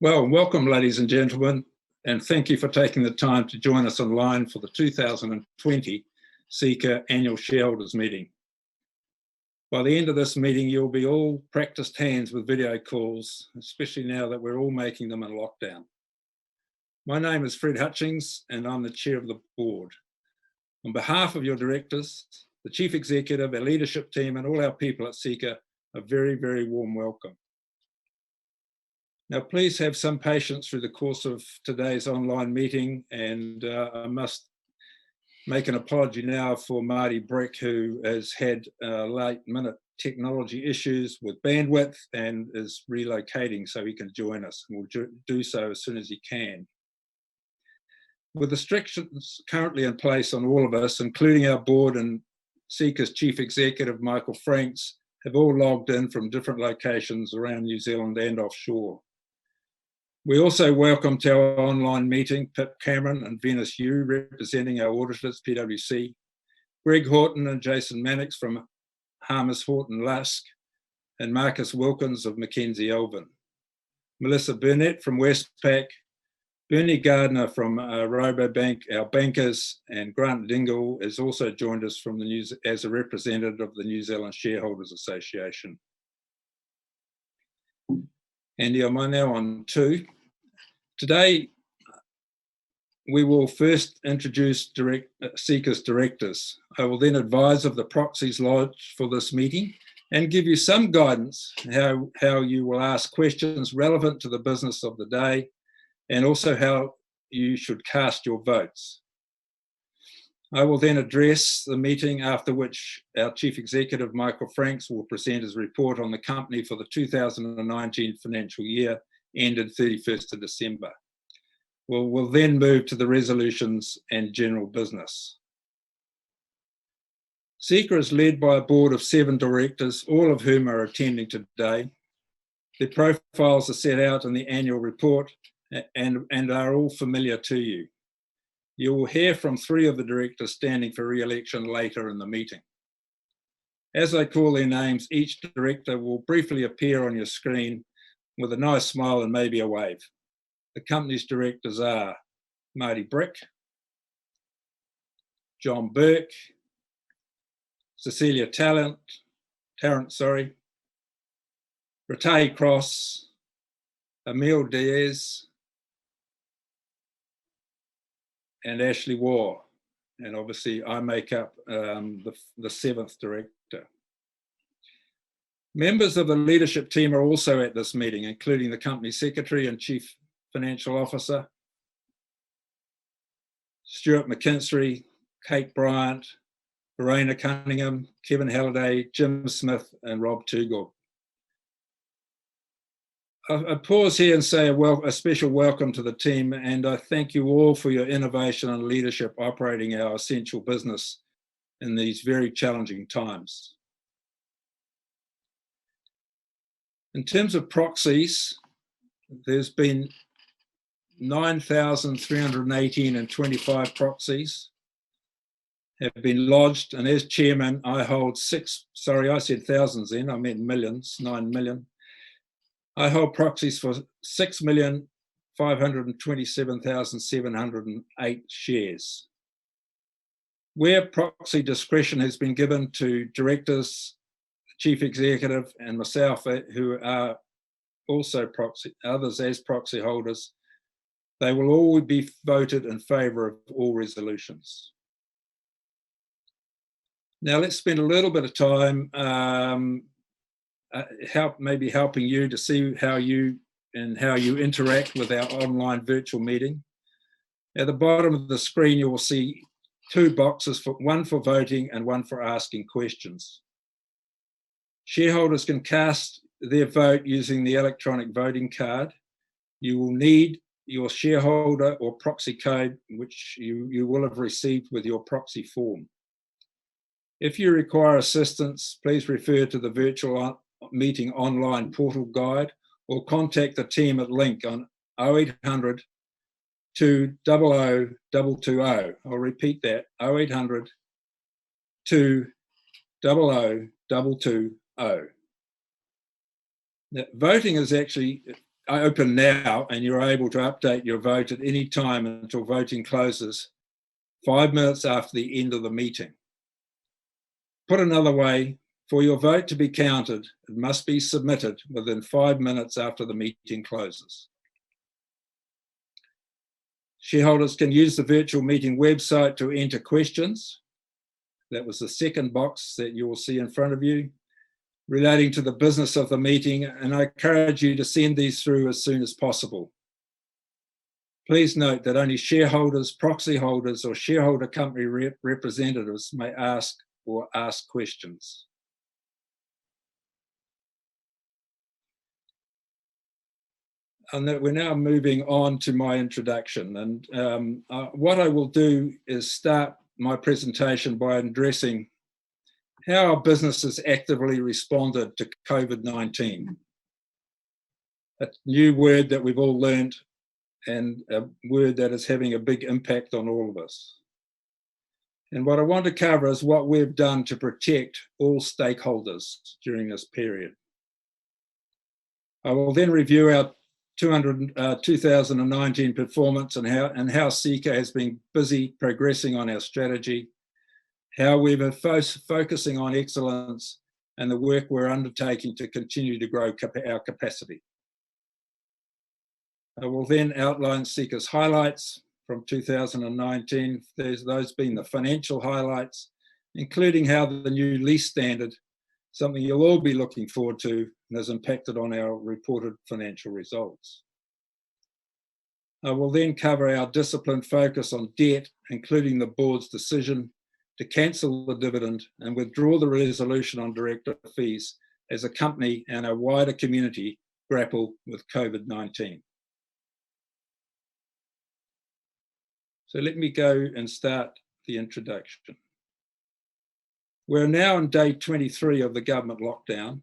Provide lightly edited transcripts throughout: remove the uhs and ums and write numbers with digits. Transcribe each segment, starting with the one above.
Well, welcome, ladies and gentlemen, and thank you for taking the time to join us online for the 2020 Seeka Annual Shareholders Meeting. By the end of this meeting, you'll be all practiced hands with video calls, especially now that we're all making them in lockdown. My name is Fred Hutchings, and I'm the chair of the board. On behalf of your directors, the chief executive, our leadership team, and all our people at Seeka, a very, very warm welcome. Now, please have some patience through the course of today's online meeting, and I must make an apology now for Marty Brick, who has had late-minute technology issues with bandwidth and is relocating so he can join us, and will do so as soon as he can. With restrictions currently in place on all of us, including our board and Seeka's chief executive, Michael Franks, have all logged in from different locations around New Zealand and offshore. We also welcome to our online meeting Pip Cameron and Venus Yu, representing our auditors, PwC, Greg Horton and Jason Mannix from Harmers Horton Lusk, and Marcus Wilkins of Mackenzie Elvin, Melissa Burnett from Westpac, Bernie Gardner from Robobank, our bankers, and Grant Dingle has also joined us from as a representative of the New Zealand Shareholders Association. Andy, am I now on 2? Today, we will first introduce Seeka's directors. I will then advise of the proxies lodged for this meeting and give you some guidance how you will ask questions relevant to the business of the day, and also how you should cast your votes. I will then address the meeting, after which our Chief Executive, Michael Franks, will present his report on the company for the 2019 financial year, ended 31st of December. We'll then move to the resolutions and general business. Seeka is led by a board of 7 directors, all of whom are attending today. Their profiles are set out in the annual report and are all familiar to you. You will hear from 3 of the directors standing for re-election later in the meeting. As I call their names, each director will briefly appear on your screen with a nice smile and maybe a wave. The company's directors are Marty Brick, John Burke, Cecilia Tarrant, Rattay Cross, Emil Diaz, and Ashley Waugh. And obviously I make up the 7th director. Members of the leadership team are also at this meeting, including the company secretary and chief financial officer, Stuart McKinstry, Kate Bryant, Verena Cunningham, Kevin Halliday, Jim Smith, and Rob Tugel. I pause here and say a special welcome to the team, and I thank you all for your innovation and leadership operating our essential business in these very challenging times. In terms of proxies, there's been 9,318 and 25 proxies have been lodged, and as chairman, I hold I said thousands then, I meant millions, 9 million. I hold proxies for 6,527,708 shares. Where proxy discretion has been given to directors, chief executive, and myself, who are also others as proxy holders, they will all be voted in favour of all resolutions. Now let's spend a little bit of time maybe helping you to see how you interact with our online virtual meeting. At the bottom of the screen, you will see 2 boxes, one for voting and one for asking questions. Shareholders can cast their vote using the electronic voting card. You will need your shareholder or proxy code, which you will have received with your proxy form. If you require assistance, please refer to the virtual meeting online portal guide or contact the team at Link on 0800 200 220. I'll repeat that, 0800 200 220. Now, voting is actually open now, and you're able to update your vote at any time until voting closes 5 minutes after the end of the meeting. Put another way, for your vote to be counted, it must be submitted within 5 minutes after the meeting closes. Shareholders can use the virtual meeting website to enter questions. That was the second box that you will see in front of you, relating to the business of the meeting, and I encourage you to send these through as soon as possible. Please note that only shareholders, proxy holders, or shareholder company representatives may ask questions. And that we're now moving on to my introduction. And what I will do is start my presentation by addressing how our business has actively responded to COVID-19. A new word that we've all learned, and a word that is having a big impact on all of us. And what I want to cover is what we've done to protect all stakeholders during this period. I will then review our 2019 performance and how Seeka has been busy progressing on our strategy, how we've been focusing on excellence, and the work we're undertaking to continue to grow our capacity. I will then outline Seeka's highlights from 2019, those being the financial highlights, including how the new lease standard, something you'll all be looking forward to, has impacted on our reported financial results. I will then cover our disciplined focus on debt, including the board's decision to cancel the dividend and withdraw the resolution on director fees as a company and our wider community grapple with COVID-19. So let me go and start the introduction. We're now on day 23 of the government lockdown.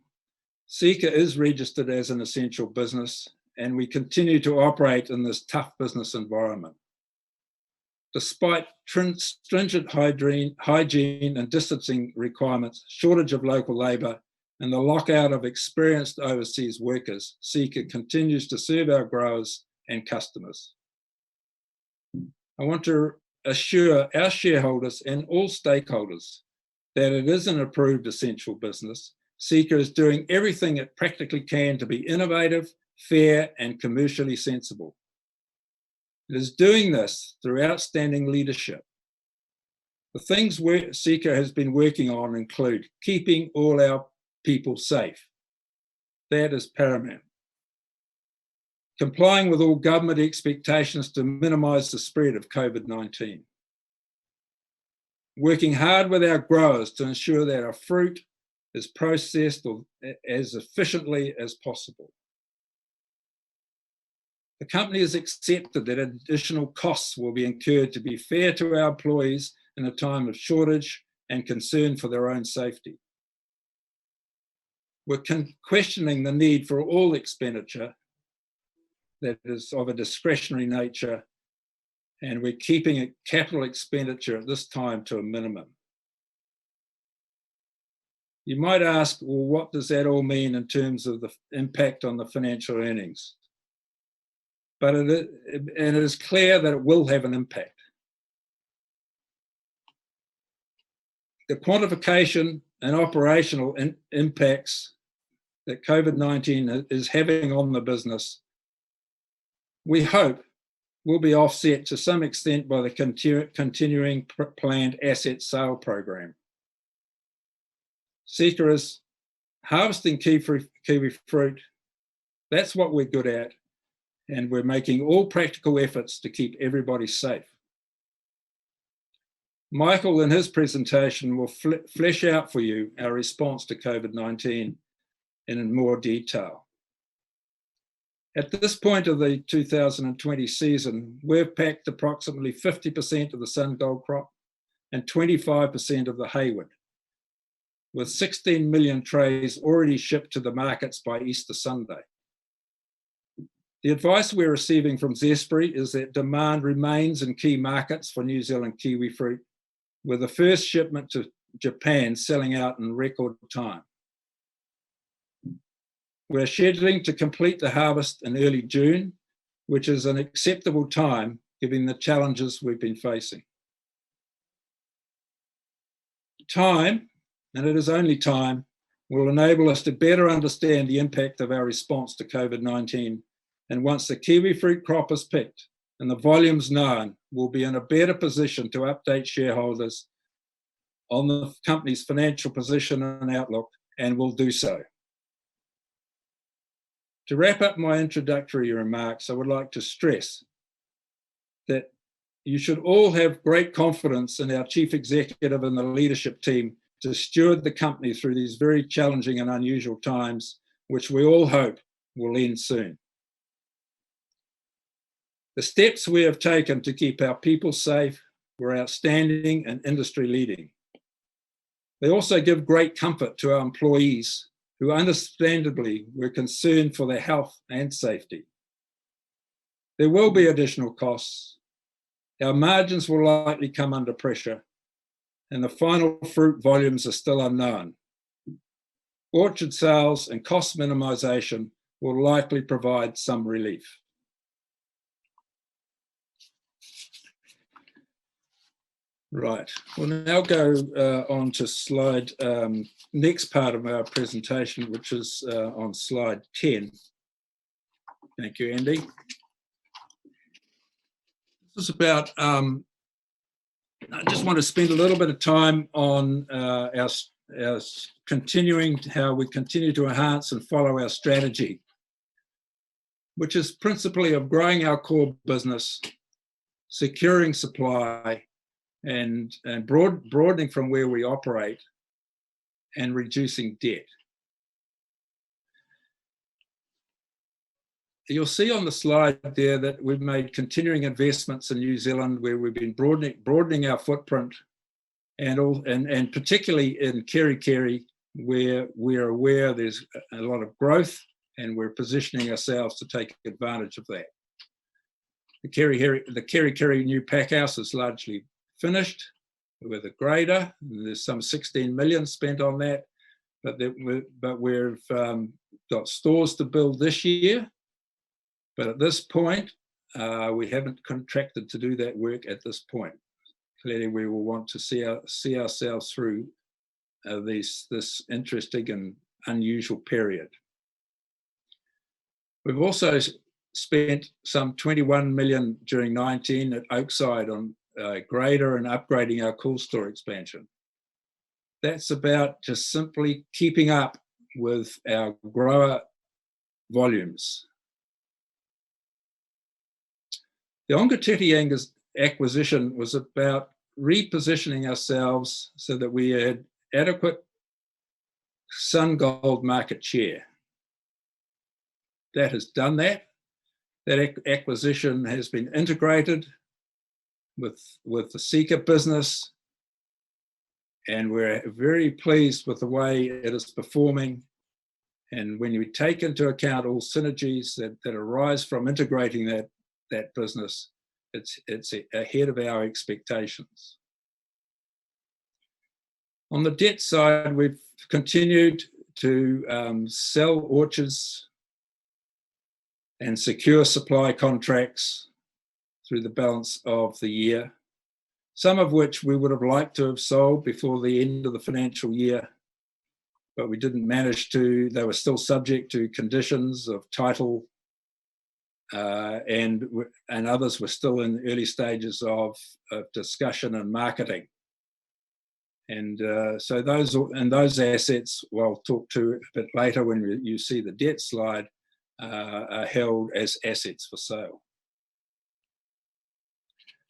Seeka is registered as an essential business, and we continue to operate in this tough business environment. Despite stringent hygiene and distancing requirements, shortage of local labour, and the lockout of experienced overseas workers, Seeka continues to serve our growers and customers. I want to assure our shareholders and all stakeholders that it is an approved essential business. Seeka is doing everything it practically can to be innovative, fair, and commercially sensible. It is doing this through outstanding leadership. The things Seeka has been working on include keeping all our people safe. That is paramount. Complying with all government expectations to minimise the spread of COVID-19. Working hard with our growers to ensure that our fruit is processed as efficiently as possible. The company has accepted that additional costs will be incurred to be fair to our employees in a time of shortage and concern for their own safety. We're questioning the need for all expenditure that is of a discretionary nature, and we're keeping capital expenditure at this time to a minimum. You might ask, well, what does that all mean in terms of the impact on the financial earnings? But it is clear that it will have an impact. The quantification and operational impacts that COVID-19 is having on the business, we hope, will be offset to some extent by the continuing planned asset sale program. Seeka is harvesting kiwi fruit. That's what we're good at, and we're making all practical efforts to keep everybody safe. Michael, in his presentation, will flesh out for you our response to COVID-19 in more detail. At this point of the 2020 season, we've packed approximately 50% of the sun-gold crop and 25% of the haywood, with 16 million trays already shipped to the markets by Easter Sunday. The advice we're receiving from Zespri is that demand remains in key markets for New Zealand kiwi fruit, with the first shipment to Japan selling out in record time. We're scheduling to complete the harvest in early June, which is an acceptable time given the challenges we've been facing. Time, and it is only time, will enable us to better understand the impact of our response to COVID-19. And once the kiwi fruit crop is picked and the volumes known, we'll be in a better position to update shareholders on the company's financial position and outlook, and will do so. To wrap up my introductory remarks, I would like to stress that you should all have great confidence in our Chief Executive and the leadership team to steward the company through these very challenging and unusual times, which we all hope will end soon. The steps we have taken to keep our people safe were outstanding and industry leading. They also give great comfort to our employees, who understandably were concerned for their health and safety. There will be additional costs. Our margins will likely come under pressure, and the final fruit volumes are still unknown. Orchard sales and cost minimisation will likely provide some relief. Right, we'll now go on to slide, next part of our presentation, which is on slide 10. Thank you, Andy. This is about, I just want to spend a little bit of time on our continuing, how we continue to enhance and follow our strategy, which is principally of growing our core business, securing supply, and broadening from where we operate, and reducing debt. You'll see on the slide there that we've made continuing investments in New Zealand, where we've been broadening our footprint, and particularly in Kerikeri, where we're aware there's a lot of growth, and we're positioning ourselves to take advantage of that. The Kerikeri new packhouse is largely finished with a grader. There's some 16 million spent on that, but we've got stores to build this year. But at this point, we haven't contracted to do that work at this point. Clearly, we will want to see ourselves through this interesting and unusual period. We've also spent some 21 million during 19 at Oakside on grader and upgrading our cool store expansion. That's about just simply keeping up with our grower volumes. The Ongatuti acquisition was about repositioning ourselves so that we had adequate sun gold market share. That has done that. That acquisition has been integrated with the Seeka business, and we're very pleased with the way it is performing. And when you take into account all synergies that arise from integrating that business, it's ahead of our expectations. On the debt side, we've continued to sell orchards and secure supply contracts through the balance of the year, some of which we would have liked to have sold before the end of the financial year, but we didn't manage to. They were still subject to conditions of title, and others were still in early stages of discussion and marketing. And so those assets, well, I'll talk to a bit later when you see the debt slide, are held as assets for sale.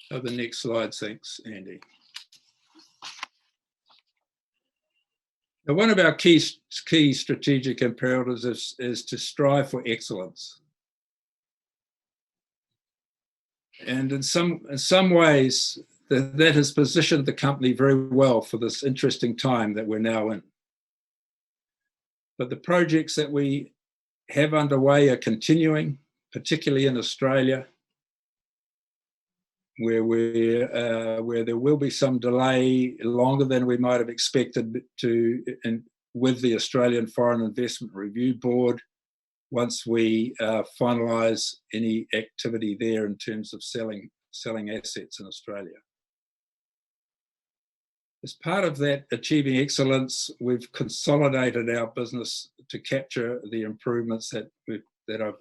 So the next slide, thanks, Andy. Now, one of our key strategic imperatives is to strive for excellence. And in some ways, that has positioned the company very well for this interesting time that we're now in. But the projects that we have underway are continuing, particularly in Australia, where there will be some delay, longer than we might have expected, with the Australian Foreign Investment Review Board once we finalise any activity there in terms of selling assets in Australia. As part of that achieving excellence, we've consolidated our business to capture the improvements that I've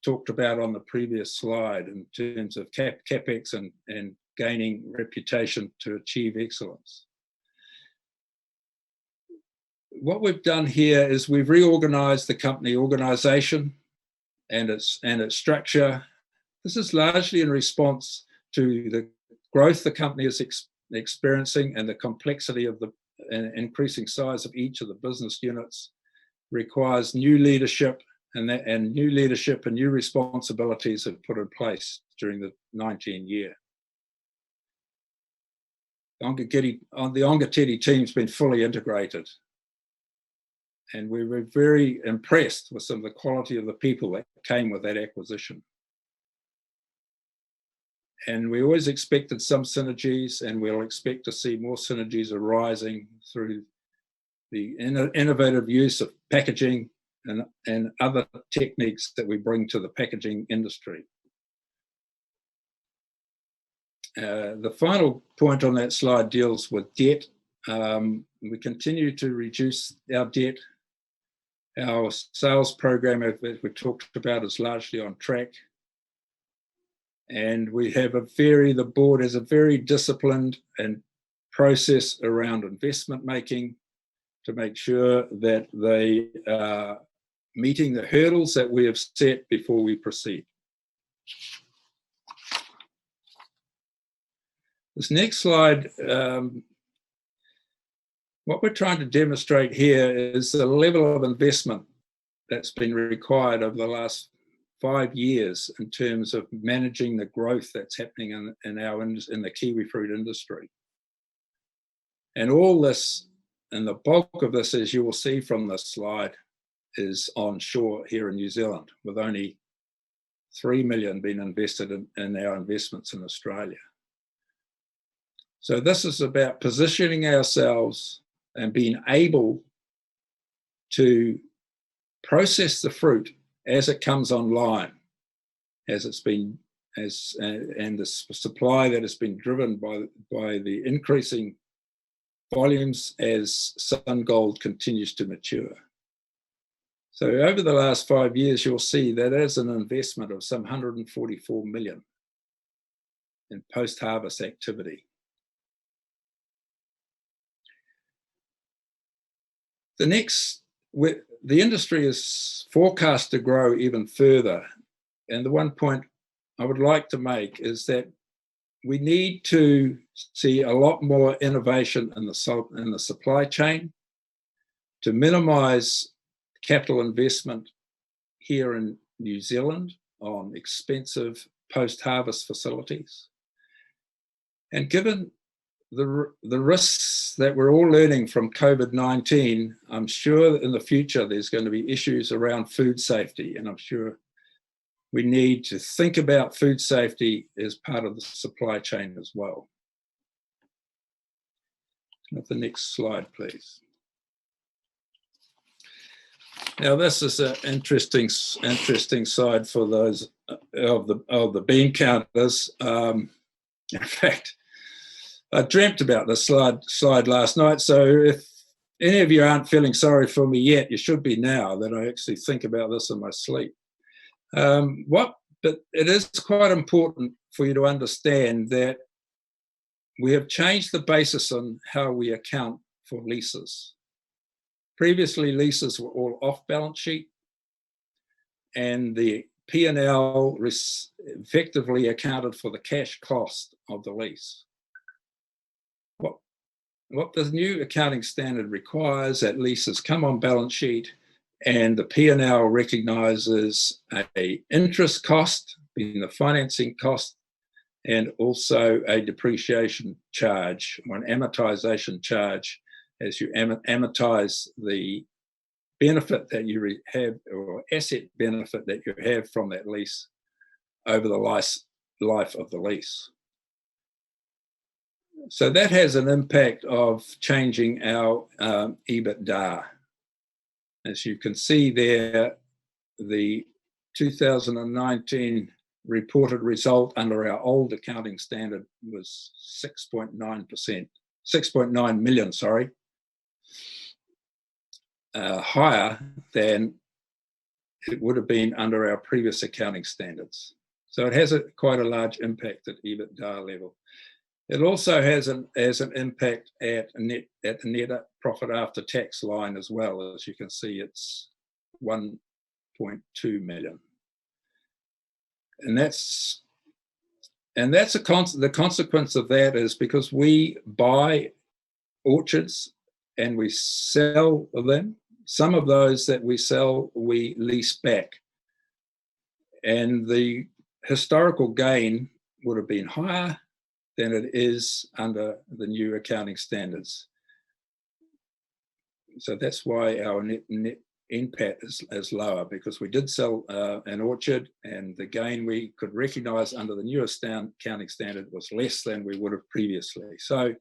talked about on the previous slide in terms of CapEx and gaining reputation to achieve excellence. What we've done here is we've reorganised the company organisation and its structure. This is largely in response to the growth the company is experiencing, and the complexity of the increasing size of each of the business units requires new leadership, and new leadership and new responsibilities have put in place during the 19-year. The Ongateti team's been fully integrated, and we were very impressed with some of the quality of the people that came with that acquisition. And we always expected some synergies, and we'll expect to see more synergies arising through the innovative use of packaging and other techniques that we bring to the packaging industry. The final point on that slide deals with debt. We continue to reduce our debt. Our sales program, as we talked about, is largely on track. And we have the board has a very disciplined and process around investment making to make sure that they are meeting the hurdles that we have set before we proceed. This next slide, what we're trying to demonstrate here is the level of investment that's been required over the last 5 years in terms of managing the growth that's happening in the kiwi fruit industry. And all this, and the bulk of this, as you will see from this slide, is onshore here in New Zealand, with only 3 million being invested in our investments in Australia. So this is about positioning ourselves and being able to process the fruit as it comes online, and the supply that has been driven by the increasing volumes as SunGold continues to mature. So over the last 5 years, you'll see that as an investment of some 144 million in post-harvest activity. The industry is forecast to grow even further. And the one point I would like to make is that we need to see a lot more innovation in the supply chain to minimise capital investment here in New Zealand on expensive post-harvest facilities. And given the risks that we're all learning from COVID-19, I'm sure that in the future there's going to be issues around food safety, and I'm sure we need to think about food safety as part of the supply chain as well. Have the next slide, please. Now, this is an interesting side for those of the bean counters. In fact, I dreamt about this slide last night, so if any of you aren't feeling sorry for me yet, you should be now, that I actually think about this in my sleep. But it is quite important for you to understand that we have changed the basis on how we account for leases. Previously, leases were all off balance sheet, and the P&L effectively accounted for the cash cost of the lease. What the new accounting standard requires, that leases come on balance sheet, and the P&L recognises a interest cost, being the financing cost, and also a depreciation charge or an amortization charge as you amortize the benefit that you have, or asset benefit that you have from that lease over the life of the lease. So that has an impact of changing our EBITDA. As you can see there, the 2019 reported result under our old accounting standard was 6.9%, 6.9 million, sorry, higher than it would have been under our previous accounting standards. So it has quite a large impact at EBITDA level. It also has an impact at the net profit after tax line as well. As you can see, it's 1.2 million. And the consequence of that is because we buy orchards and we sell them. Some of those that we sell, we lease back. And the historical gain would have been higher than it is under the new accounting standards. So that's why our net NPAT is lower, because we did sell an orchard and the gain we could recognise under the new accounting standard was less than we would have previously. So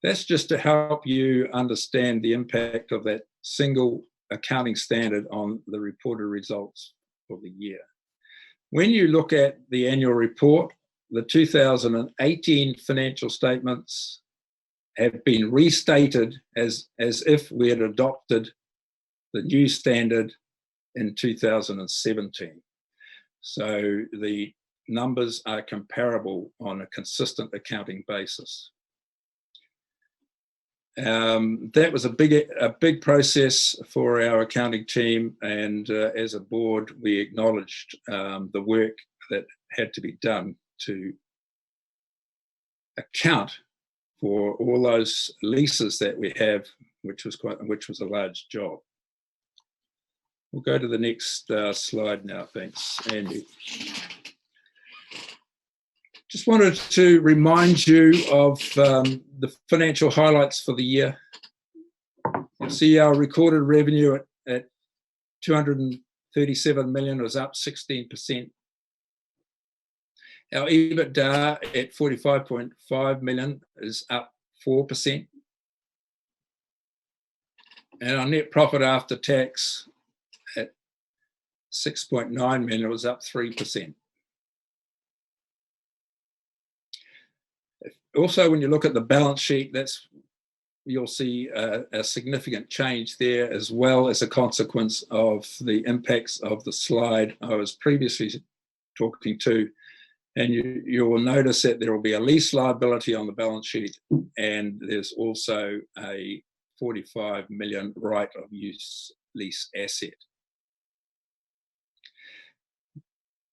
that's just to help you understand the impact of that single accounting standard on the reported results for the year. When you look at the annual report, the 2018 financial statements have been restated as if we had adopted the new standard in 2017. So the numbers are comparable on a consistent accounting basis. That was a big process for our accounting team, and as a board, we acknowledged the work that had to be done to account for all those leases that we have, which was a large job. We'll go to the next slide now. Thanks, Andy. Just wanted to remind you of the financial highlights for the year. You'll see our recorded revenue at 237 million was up 16%. Our EBITDA at 45.5 million is up 4%. And our net profit after tax at 6.9 million was up 3%. Also, when you look at the balance sheet, you'll see a significant change there, as well as a consequence of the impacts of the slide I was previously talking to. And you will notice that there will be a lease liability on the balance sheet, and there's also a 45 million right of use lease asset.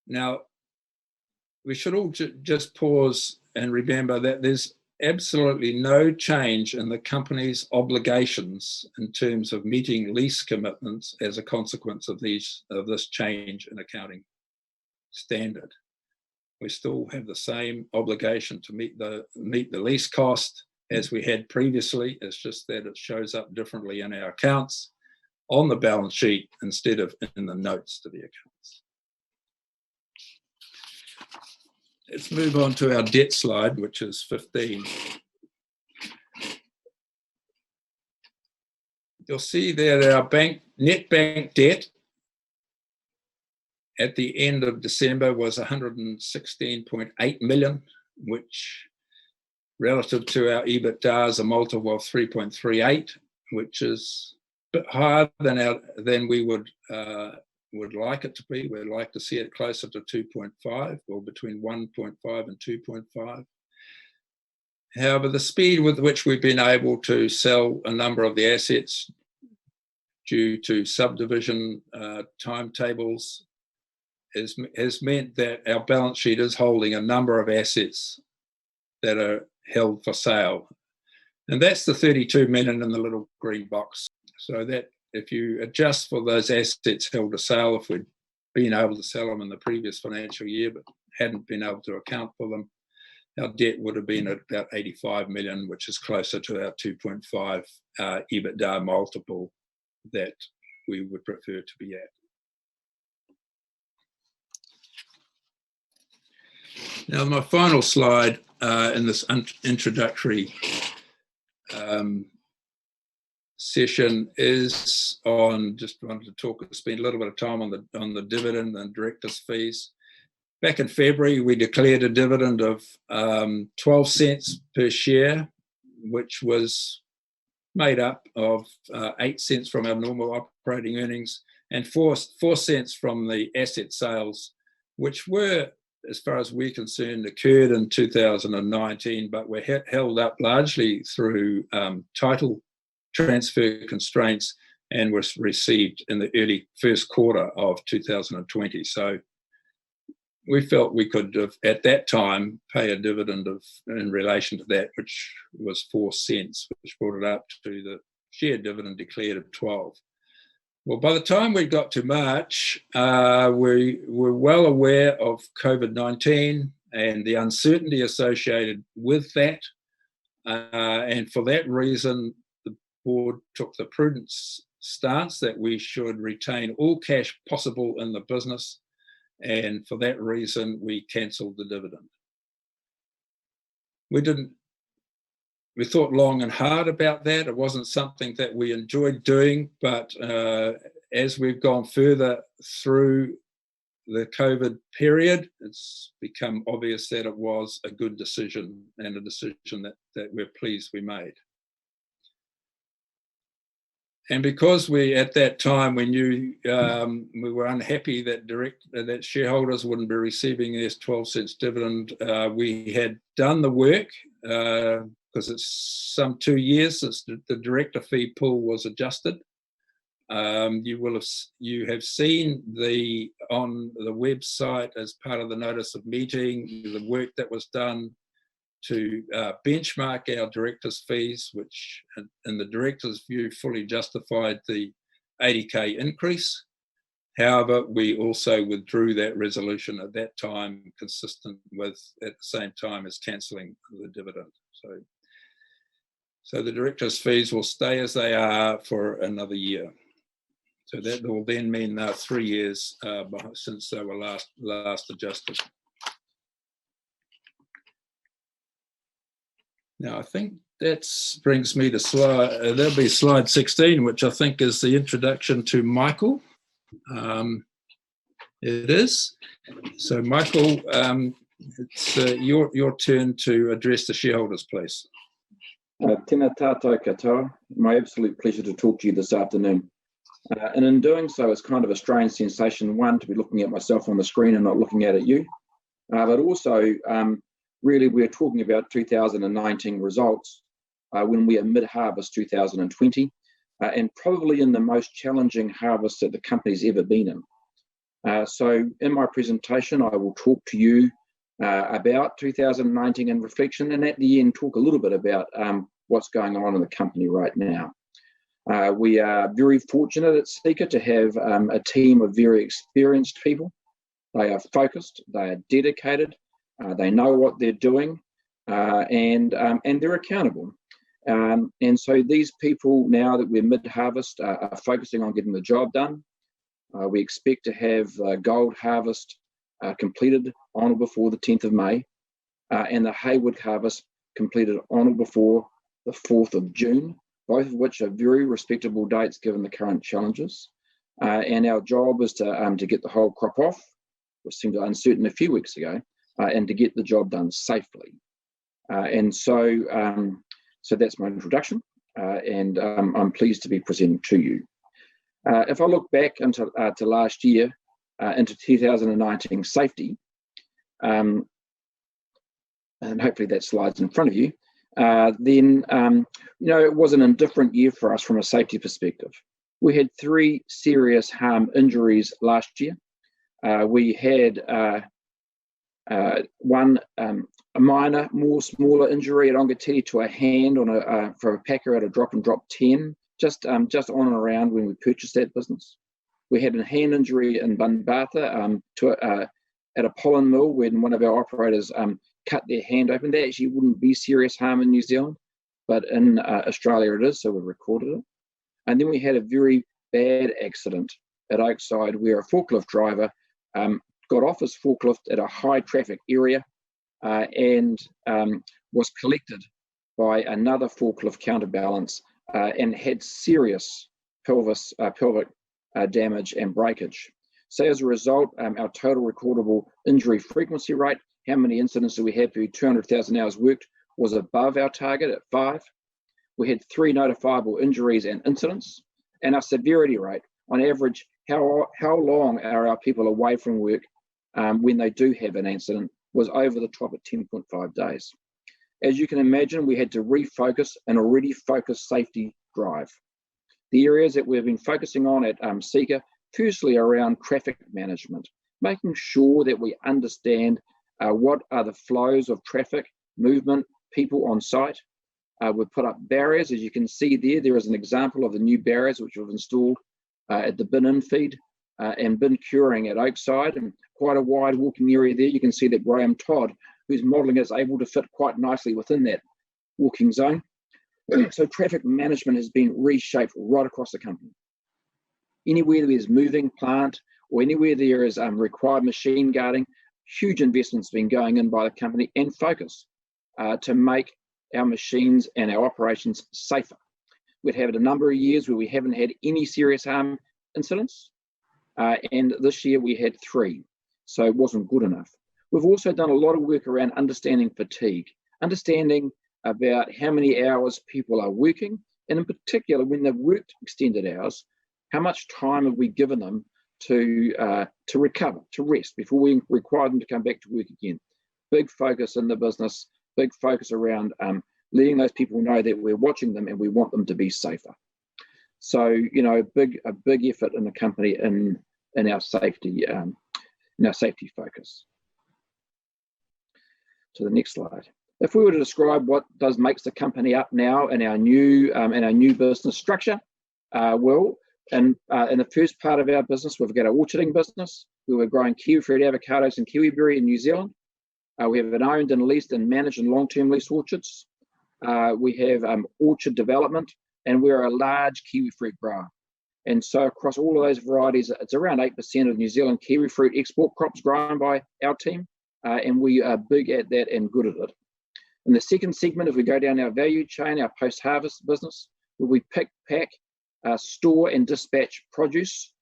Now, we should all just pause and remember that there's absolutely no change in the company's obligations in terms of meeting lease commitments as a consequence of this change in accounting standard. We still have the same obligation to meet the lease cost as we had previously. It's just that it shows up differently in our accounts on the balance sheet instead of in the notes to the accounts. Let's move on to our debt slide, which is 15. You'll see there that our net bank debt at the end of December was 116.8 million, which relative to our EBITDA is a multiple of 3.38, which is a bit higher than we would like it to be. We'd like to see it closer to 2.5, or between 1.5 and 2.5. However, the speed with which we've been able to sell a number of the assets due to subdivision timetables has meant that our balance sheet is holding a number of assets that are held for sale. And that's the 32 million in the little green box. So that if you adjust for those assets held for sale, if we'd been able to sell them in the previous financial year but hadn't been able to account for them, our debt would have been at about 85 million, which is closer to our 2.5 EBITDA multiple that we would prefer to be at. Now, my final slide in this introductory session is on, just wanted to spend a little bit of time on the dividend and directors' fees. Back in February, we declared a dividend of 12 cents per share, which was made up of 8 cents from our normal operating earnings and 4 cents from the asset sales, which were, as far as we're concerned, occurred in 2019, but were held up largely through title transfer constraints and was received in the early first quarter of 2020. So we felt we could have, at that time, pay a dividend in relation to that, which was 4 cents, which brought it up to the share dividend declared of 12. Well, by the time we got to March, we were well aware of COVID-19 and the uncertainty associated with that. And for that reason, the board took the prudent stance that we should retain all cash possible in the business. And for that reason, we cancelled the dividend. We thought long and hard about that. It wasn't something that we enjoyed doing, but as we've gone further through the COVID period, it's become obvious that it was a good decision and a decision that we're pleased we made. And because we, at that time, we knew we were unhappy that shareholders wouldn't be receiving this 12 cents dividend, we had done the work, because it's some 2 years since the director fee pool was adjusted. You have seen on the website, as part of the notice of meeting, the work that was done to benchmark our directors' fees, which in the directors' view fully justified the 80k increase. However, we also withdrew that resolution at that time, consistent with, at the same time as cancelling the dividend. So the directors' fees will stay as they are for another year. So that will then mean 3 years since they were last adjusted. Now, I think that brings me to that'll be slide 16, which I think is the introduction to Michael. It is. So, Michael, it's your turn to address the shareholders, please. Tēnā tātou katoa. My absolute pleasure to talk to you this afternoon. And in doing so, it's kind of a strange sensation, one, to be looking at myself on the screen and not looking at you, but also, really, we're talking about 2019 results when we are mid-harvest 2020, and probably in the most challenging harvest that the company's ever been in. So in my presentation, I will talk to you about 2019 in reflection, and at the end, talk a little bit about what's going on in the company right now. We are very fortunate at Seeka to have a team of very experienced people. They are focused, they are dedicated, they know what they're doing, and they're accountable. And so these people, now that we're mid-harvest, are focusing on getting the job done. We expect to have gold harvest completed on or before the 10th of May, and the Haywood harvest completed on or before the 4th of June, both of which are very respectable dates given the current challenges. And our job is to get the whole crop off, which seemed uncertain a few weeks ago, and to get the job done safely. And so that's my introduction, and I'm pleased to be presenting to you. If I look back into to last year, into 2019 safety, and hopefully that slide's in front of you, then it was an indifferent year for us from a safety perspective. We had 3 serious harm injuries last year. We had one a minor, smaller injury at Ongatiri to a hand for a packer at a drop and drop 10, just on and around when we purchased that business. We had a hand injury in Bunbatha at a pollen mill when one of our operators cut their hand open. That actually wouldn't be serious harm in New Zealand, but in Australia it is, so we recorded it. And then we had a very bad accident at Oakside where a forklift driver got off his forklift at a high traffic area and was collected by another forklift counterbalance and had serious pelvic damage and breakage. So as a result, our total recordable injury frequency rate, how many incidents do we have per 200,000 hours worked, was above our target at 5. We had 3 notifiable injuries and incidents, and our severity rate, on average, how long are our people away from work when they do have an incident, was over the top at 10.5 days. As you can imagine, we had to refocus an already focused safety drive. The areas that we've been focusing on at Seeka, firstly around traffic management, making sure that we understand what are the flows of traffic, movement, people on site. We've put up barriers, as you can see there is an example of the new barriers which we've installed at the bin infeed and bin curing at Oakside, and quite a wide walking area there. You can see that Graham Todd, who's modelling, is able to fit quite nicely within that walking zone. So traffic management has been reshaped right across the company. Anywhere there's moving plant or anywhere there is required machine guarding, huge investments been going in by the company and focus to make our machines and our operations safer. We've had a number of years where we haven't had any serious harm incidents, and this year we had 3, so it wasn't good enough. We've also done a lot of work around understanding fatigue, understanding about how many hours people are working, and in particular, when they've worked extended hours, how much time have we given them to recover, to rest, before we require them to come back to work again. Big focus in the business, big focus around letting those people know that we're watching them and we want them to be safer. So, you know, a big effort in the company in our safety focus. To the next slide. If we were to describe what makes the company up now in our new business structure, well, in the first part of our business, we've got our orcharding business, where we're growing kiwifruit, avocados, and kiwiberry in New Zealand. We have an owned and leased and managed and long-term lease orchards. We have orchard development, and we're a large kiwifruit grower. And so across all of those varieties, it's around 8% of New Zealand kiwifruit export crops grown by our team, and we are big at that and good at it. In the second segment, if we go down our value chain, our post-harvest business, where we pick, pack, store and dispatch produce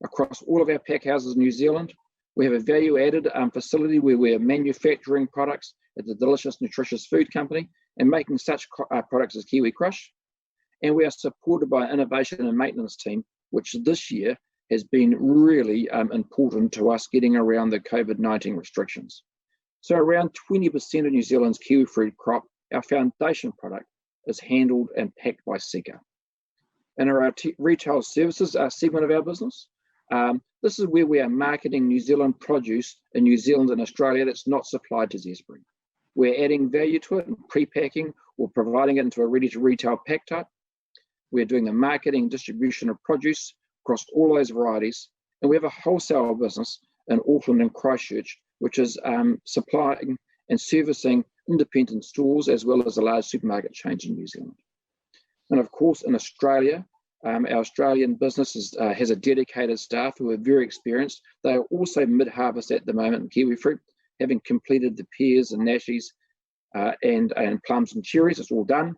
across all of our pack houses in New Zealand. We have a value-added facility where we're manufacturing products at the Delicious Nutritious Food Company and making such products as Kiwi Crush. And we are supported by an innovation and maintenance team, which this year has been really important to us getting around the COVID-19 restrictions. So around 20% of New Zealand's kiwifruit crop, our foundation product, is handled and packed by Seeka. In our retail services segment of our business, this is where we are marketing New Zealand produce in New Zealand and Australia that's not supplied to Zesbury. We're adding value to it and pre-packing or providing it into a ready-to-retail pack type. We're doing the marketing, distribution of produce across all those varieties. And we have a wholesale business in Auckland and Christchurch, which is supplying and servicing independent stores as well as a large supermarket chain in New Zealand. And of course, in Australia, our Australian business has a dedicated staff who are very experienced. They are also mid-harvest at the moment in kiwifruit, having completed the pears and nashies and plums and cherries. It's all done.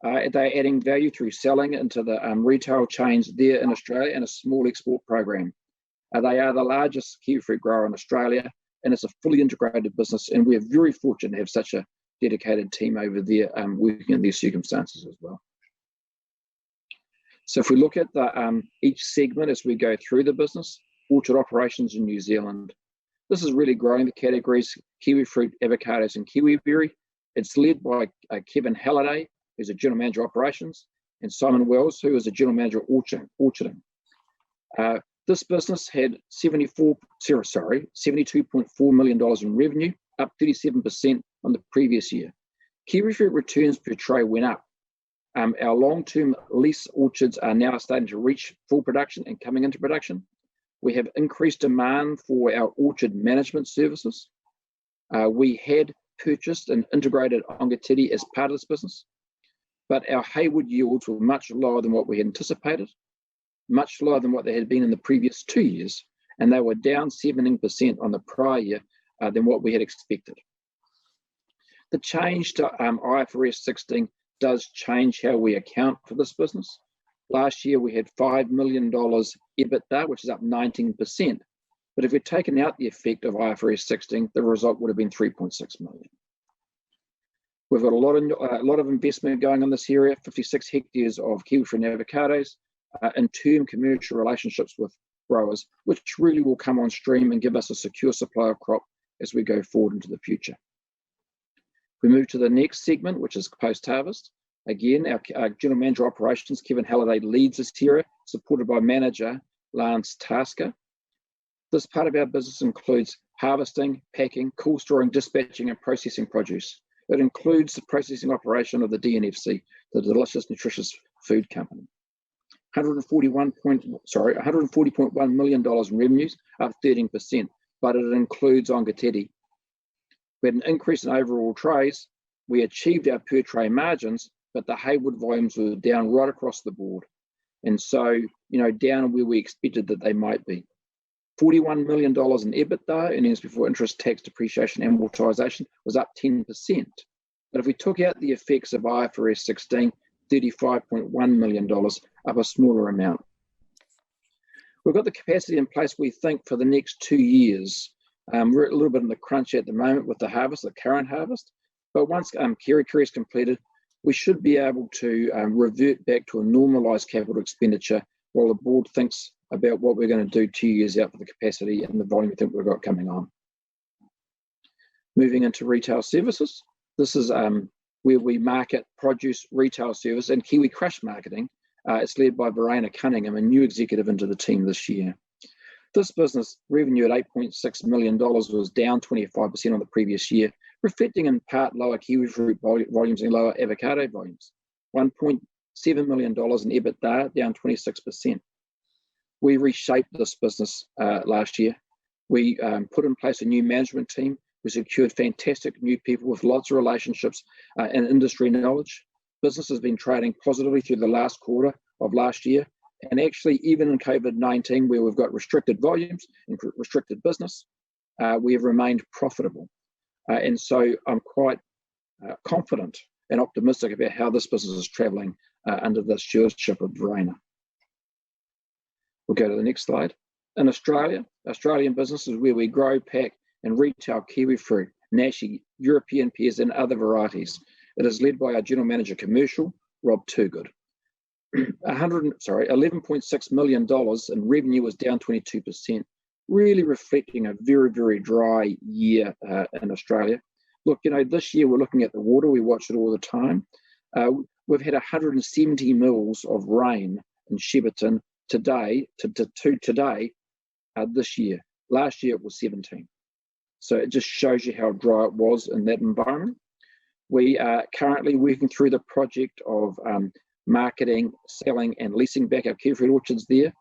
They're adding value through selling into the retail chains there in Australia and a small export program. They are the largest kiwifruit grower in Australia, and it's a fully integrated business, and we're very fortunate to have such a dedicated team over there working in these circumstances as well. So if we look at each segment as we go through the business, orchard operations in New Zealand, this is really growing the categories kiwifruit, avocados, and kiwiberry. It's led by Kevin Halliday, who's a general manager operations, and Simon Wells, who is a general manager orcharding. This business had $72.4 million in revenue, up 37% on the previous year. Kiwifruit returns per tray went up. Our long-term lease orchards are now starting to reach full production and coming into production. We have increased demand for our orchard management services. We had purchased and integrated Ongatiti as part of this business, but our Haywood yields were much lower than what we had anticipated, much lower than what they had been in the previous 2 years, and they were down 17% on the prior year than what we had expected. The change to IFRS 16 does change how we account for this business. Last year, we had $5 million EBITDA, which is up 19%. But if we'd taken out the effect of IFRS 16, the result would have been 3.6 million. We've got a lot of investment going on this area, 56 hectares of kiwifruit and avocados, and term commercial relationships with growers, which really will come on stream and give us a secure supply of crop as we go forward into the future. We move to the next segment, which is post-harvest. Again, our General Manager Operations, Kevin Halliday, leads this area, supported by Manager Lance Tasker. This part of our business includes harvesting, packing, cool storing, dispatching, and processing produce. It includes the processing operation of the DNFC, the Delicious Nutritious Food Company. $140.1 million in revenues, up 13%, but it includes Ongateti. We had an increase in overall trays. We achieved our per tray margins, but the Haywood volumes were down right across the board. And so, down where we expected that they might be. $41 million in EBITDA, earnings before interest, tax, depreciation, and amortization, was up 10%. But if we took out the effects of IFRS 16, $35.1 million, up a smaller amount. We've got the capacity in place, we think, for the next 2 years. We're a little bit in the crunch at the moment with the harvest, the current harvest. But once Kiri is completed, we should be able to revert back to a normalised capital expenditure while the board thinks about what we're going to do 2 years out for the capacity and the volume we think we've got coming on. Moving into retail services. This is where we market produce retail service and Kiwi Crush marketing. It's led by Verena Cunningham, a new executive into the team this year. This business revenue at $8.6 million was down 25% on the previous year, reflecting in part lower kiwifruit volumes and lower avocado volumes. $1.7 million in EBITDA, down 26%. We reshaped this business last year. We put in place a new management team. We secured fantastic new people with lots of relationships and industry knowledge. Business has been trading positively through the last quarter of last year. And actually, even in COVID-19, where we've got restricted volumes and restricted business, we have remained profitable. And so I'm quite confident and optimistic about how this business is travelling under the stewardship of Verena. We'll go to the next slide. In Australia, Australian business is where we grow, pack, and retail kiwifruit, nashi, European pears, and other varieties. It is led by our General Manager Commercial, Rob Toogood. $11.6 million in revenue was down 22%, really reflecting a very, very dry year in Australia. Look, this year we're looking at the water, we watch it all the time. We've had 170 mils of rain in Shepparton today, this year. Last year it was 17. So it just shows you how dry it was in that environment. We are currently working through the project of marketing, selling, and leasing back our kiwifruit orchards there.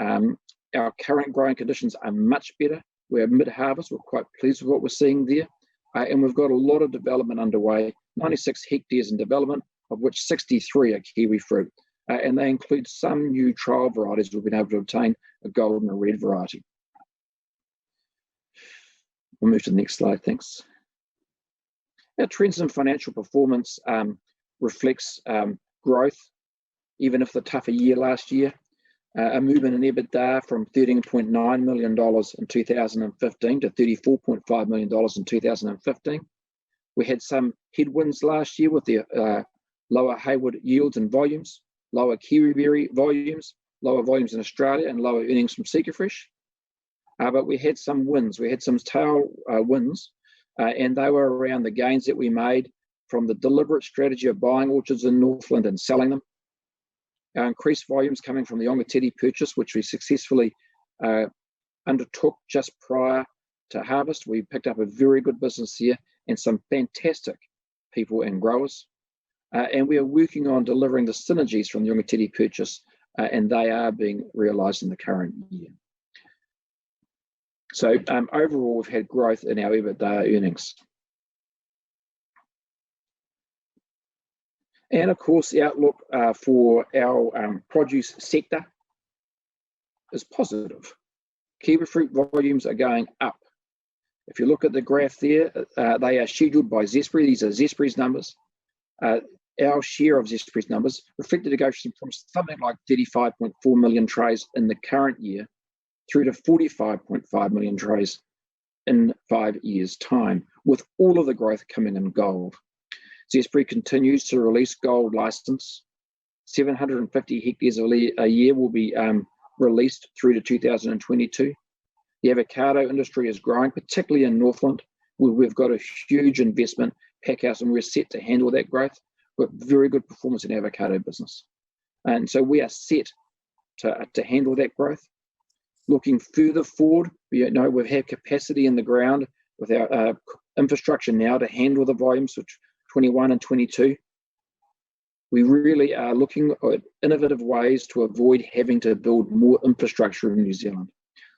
Our current growing conditions are much better. We're mid-harvest. We're quite pleased with what we're seeing there. And we've got a lot of development underway, 96 hectares in development, of which 63 are kiwifruit. And they include some new trial varieties we've been able to obtain, a gold and a red variety. We'll move to the next slide, thanks. Our trends in financial performance reflects growth, even if the tougher year last year. A movement in EBITDA from $13.9 million in 2015 to $34.5 million in 2015. We had some headwinds last year with the lower Haywood yields and volumes, lower kiwiberry volumes, lower volumes in Australia, and lower earnings from Seeka Fresh. But we had some wins. We had some tail wins, and they were around the gains that we made from the deliberate strategy of buying orchards in Northland and selling them. Our increased volumes coming from the Ongateti purchase, which we successfully undertook just prior to harvest. We picked up a very good business here and some fantastic people and growers. And we are working on delivering the synergies from the Ongateti purchase, and they are being realised in the current year. So overall, we've had growth in our EBITDA earnings. And of course, the outlook for our produce sector is positive. Kiwifruit volumes are going up. If you look at the graph there, they are scheduled by Zespri. These are Zespri's numbers. our share of Zespri's numbers reflected a go from something like 35.4 million trays in the current year through to 45.5 million trays in 5 years' time, with all of the growth coming in gold. Zespri continues to release gold license. 750 hectares a year will be released through to 2022. The avocado industry is growing, particularly in Northland, where we've got a huge investment packhouse and we're set to handle that growth. We've got very good performance in avocado business. And so we are set to handle that growth. Looking further forward, we have capacity in the ground with our infrastructure now to handle the volumes for 21 and 22. We really are looking at innovative ways to avoid having to build more infrastructure in New Zealand.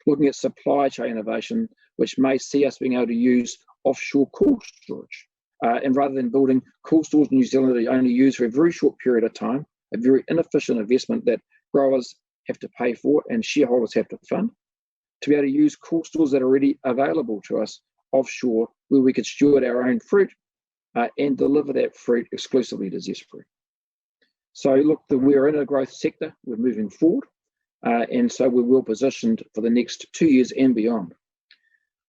Looking at supply chain innovation, which may see us being able to use offshore cool storage. And rather than building cool stores in New Zealand that are only used for a very short period of time, a very inefficient investment that growers have to pay for and shareholders have to fund, to be able to use cool stores that are already available to us offshore, where we could steward our own fruit and deliver that fruit exclusively to Zespri. So look, we're in a growth sector, we're moving forward, and so we're well positioned for the next 2 years and beyond.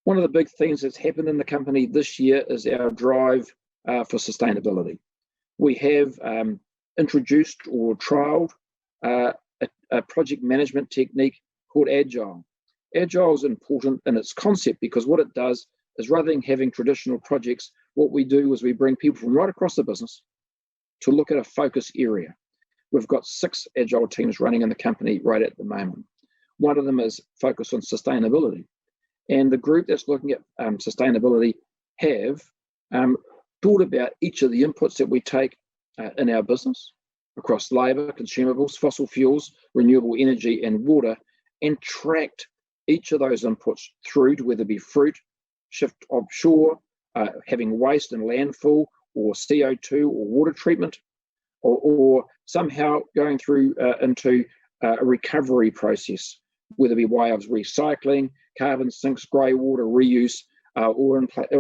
One of the big things that's happened in the company this year is our drive for sustainability. We have introduced or trialled a project management technique called Agile. Agile is important in its concept because what it does is, rather than having traditional projects, what we do is we bring people from right across the business to look at a focus area. We've got 6 Agile teams running in the company right at the moment. One of them is focused on sustainability. And the group that's looking at sustainability have thought about each of the inputs that we take in our business across labour, consumables, fossil fuels, renewable energy and water, and tracked each of those inputs through to whether it be fruit, shift offshore, having waste in landfill, or CO2 or water treatment, or somehow going through into a recovery process, whether it be way of recycling, carbon sinks, grey water reuse, or in fact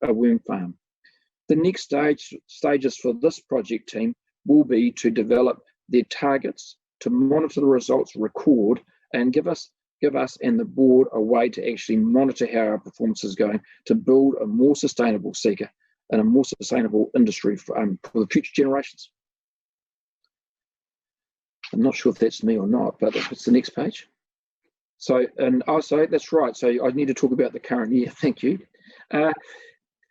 a worm farm. The next stages for this project team will be to develop their targets, to monitor the results, record, and give us and the board a way to actually monitor how our performance is going, to build a more sustainable Seeka and a more sustainable industry for the future generations. I'm not sure if that's me or not, but if it's the next page. So, and also, that's right. So I need to talk about the current year. Thank you.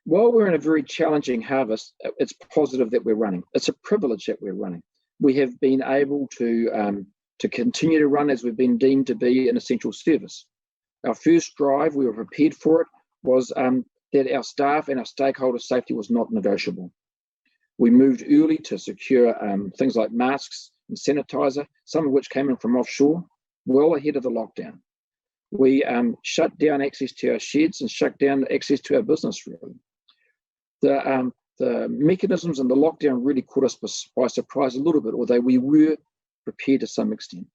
While we're in a very challenging harvest, it's positive that we're running. It's a privilege that we're running. We have been able to continue to run as we've been deemed to be an essential service. Our first drive, we were prepared for it, was that our staff and our stakeholder safety was not negotiable. We moved early to secure things like masks and sanitizer, some of which came in from offshore, well ahead of the lockdown. We shut down access to our sheds and shut down access to our business, really. The mechanisms and the lockdown really caught us by surprise a little bit, although we were prepared to some extent.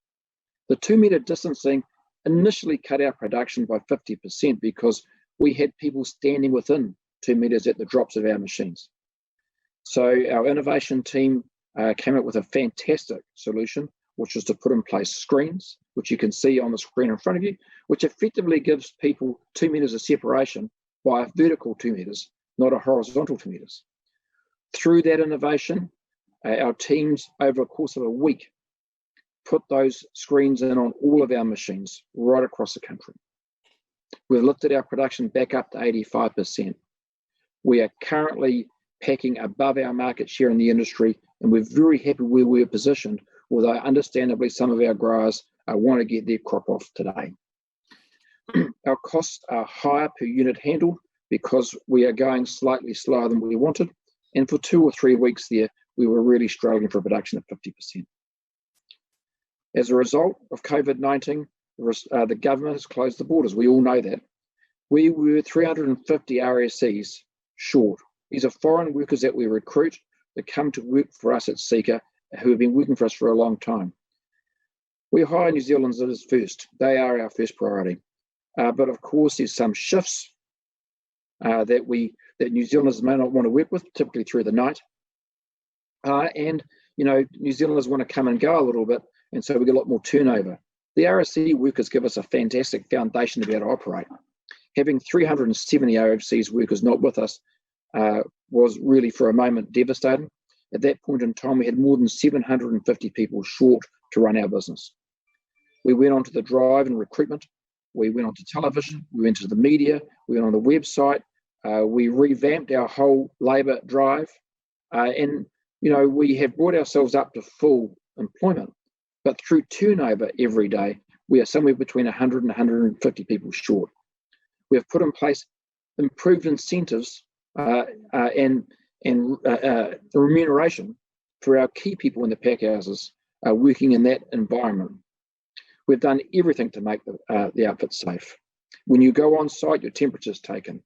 The 2 metre distancing initially cut our production by 50% because we had people standing within 2 metres at the drops of our machines. So our innovation team came up with a fantastic solution, which was to put in place screens, which you can see on the screen in front of you, which effectively gives people 2 metres of separation by a vertical 2 metres, not a horizontal 2 metres. Through that innovation, our teams, over a course of a week, put those screens in on all of our machines right across the country. We've lifted our production back up to 85%. We are currently packing above our market share in the industry, and we're very happy where we're positioned, although understandably some of our growers want to get their crop off today. Our costs are higher per unit handled because we are going slightly slower than we wanted, and for 2 or 3 weeks there, we were really struggling for production at 50%. As a result of COVID-19, the government has closed the borders. We all know that. We were 350 RSEs short. These are foreign workers that we recruit that come to work for us at Seeka, who have been working for us for a long time. We hire New Zealanders first. They are our first priority. But of course, there's some shifts that New Zealanders may not want to work with, typically through the night. And, New Zealanders want to come and go a little bit, and so we get a lot more turnover. The RSE workers give us a fantastic foundation to be able to operate. Having 370 overseas workers not with us was really, for a moment, devastating. At that point in time, we had more than 750 people short to run our business. We went on to the drive and recruitment. We went on to television. We went to the media. We went on the website. We revamped our whole labour drive. And we have brought ourselves up to full employment. But through turnover every day, we are somewhere between 100 and 150 people short. We have put in place improved incentives and remuneration for our key people in the pack houses working in that environment. We've done everything to make the outfit safe. When you go on site, your temperature's taken.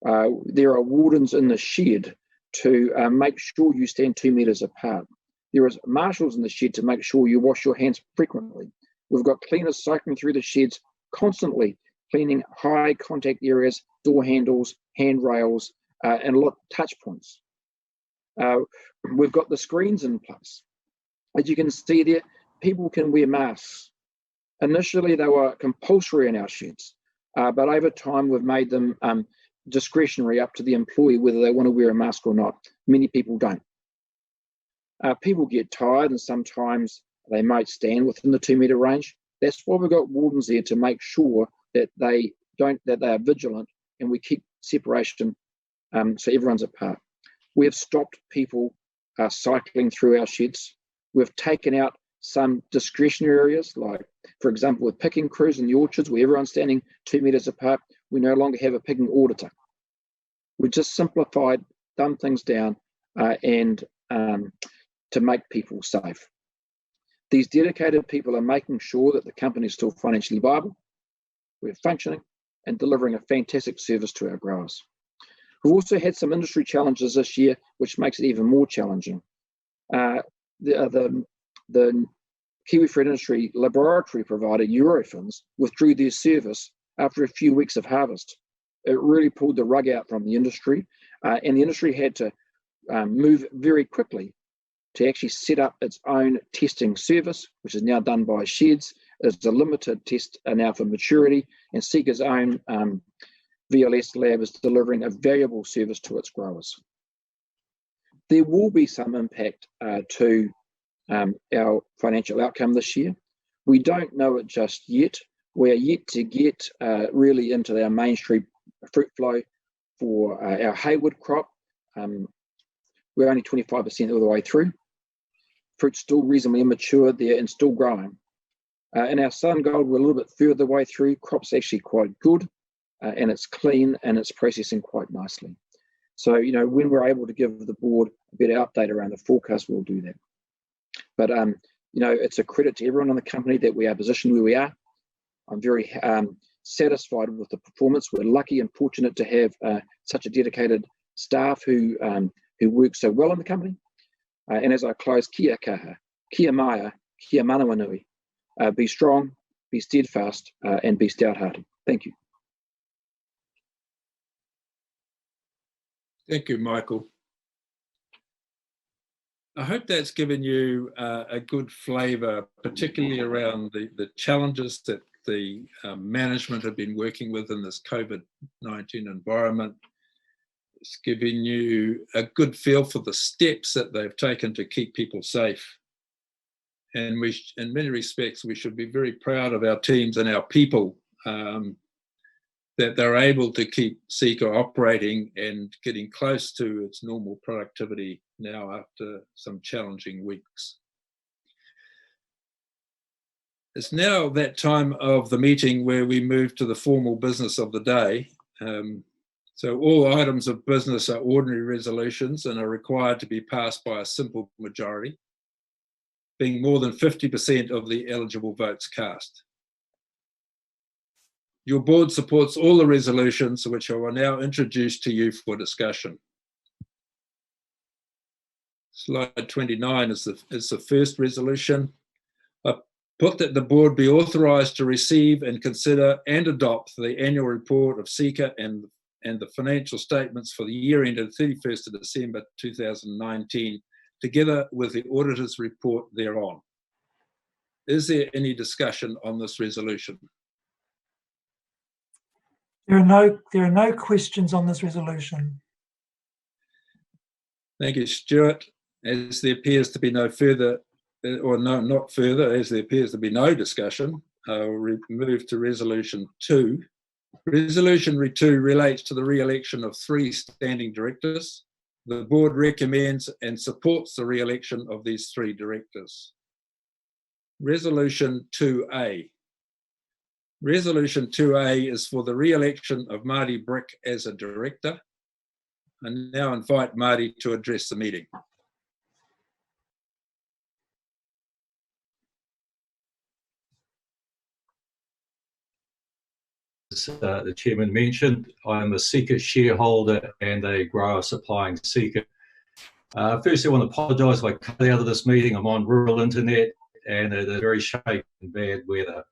There are wardens in the shed to make sure you stand 2 metres apart. There is marshals in the shed to make sure you wash your hands frequently. We've got cleaners cycling through the sheds constantly, cleaning high contact areas, door handles, handrails, and a lot of touch points. We've got the screens in place. As you can see there, people can wear masks. Initially, they were compulsory in our sheds, but over time, we've made them discretionary, up to the employee whether they want to wear a mask or not. Many people don't. People get tired, and sometimes they might stand within the 2 metre range. That's why we've got wardens there to make sure that they are vigilant, and we keep separation so everyone's apart. We have stopped people cycling through our sheds. We've taken out some discretionary areas, like, for example, with picking crews in the orchards where everyone's standing 2 metres apart. We no longer have a picking auditor. We just simplified, dumbed things down, and to make people safe. These dedicated people are making sure that the company is still financially viable, we're functioning, and delivering a fantastic service to our growers. We've also had some industry challenges this year, which makes it even more challenging. The kiwifruit industry laboratory provider, Eurofins, withdrew their service after a few weeks of harvest. It really pulled the rug out from the industry, and the industry had to move very quickly to actually set up its own testing service, which is now done by sheds. It's a limited test now for maturity, and Seeka's own VLS lab is delivering a valuable service to its growers. There will be some impact to our financial outcome this year. We don't know it just yet. We are yet to get really into our mainstream fruit flow for our Hayward crop. We're only 25% of the way through. Fruit's still reasonably immature there and still growing. In our Southern Gold, we're a little bit further the way through. Crop's actually quite good, and it's clean, and it's processing quite nicely. So, when we're able to give the board a better update around the forecast, we'll do that. But, it's a credit to everyone in the company that we are positioned where we are. I'm very satisfied with the performance. We're lucky and fortunate to have such a dedicated staff who work so well in the company. And as I close, kia kaha, kia maia, kia manawanui. Be strong, be steadfast, and be stout-hearted. Thank you. Thank you, Michael. I hope that's given you a good flavour, particularly around the challenges that the management have been working with in this COVID-19 environment. It's given you a good feel for the steps that they've taken to keep people safe. And in many respects, we should be very proud of our teams and our people that they're able to keep Seeka operating and getting close to its normal productivity now after some challenging weeks. It's now that time of the meeting where we move to the formal business of the day. So all items of business are ordinary resolutions and are required to be passed by a simple majority, being more than 50% of the eligible votes cast. Your board supports all the resolutions, which I will now introduce to you for discussion. Slide 29 is the first resolution. I put that the board be authorised to receive and consider and adopt the annual report of Seeka and the financial statements for the year ended 31st of December 2019, together with the auditor's report thereon. Is there any discussion on this resolution? There are no questions on this resolution. Thank you, Stuart. As there appears to be no further, not further, as there appears to be no discussion, I'll move to Resolution 2. Resolution 2 relates to the re-election of 3 standing directors. The board recommends and supports the re-election of these 3 directors. Resolution 2A. Resolution 2A is for the re-election of Marty Brick as a director. I now invite Marty to address the meeting. As the chairman mentioned, I'm a Seeka shareholder and a grower supplying Seeka. First, I want to apologise if I cut out of this meeting. I'm on rural internet and it is very shaky and bad weather.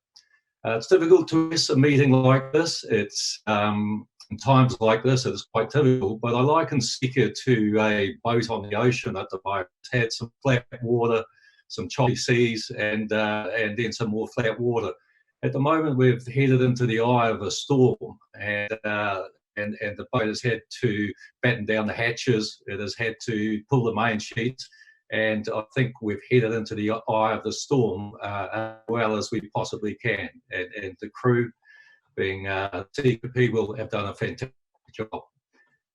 It's difficult to miss a meeting like this. It's in times like this, it is quite difficult, but I liken Seeka to a boat on the ocean at the moment. It's had some flat water, some choppy seas, and then some more flat water. At the moment, we've headed into the eye of a storm, and the boat has had to batten down the hatches. It has had to pull the main sheets, and I think we've headed into the eye of the storm as well as we possibly can. And the crew, being Seeka people, have done a fantastic job.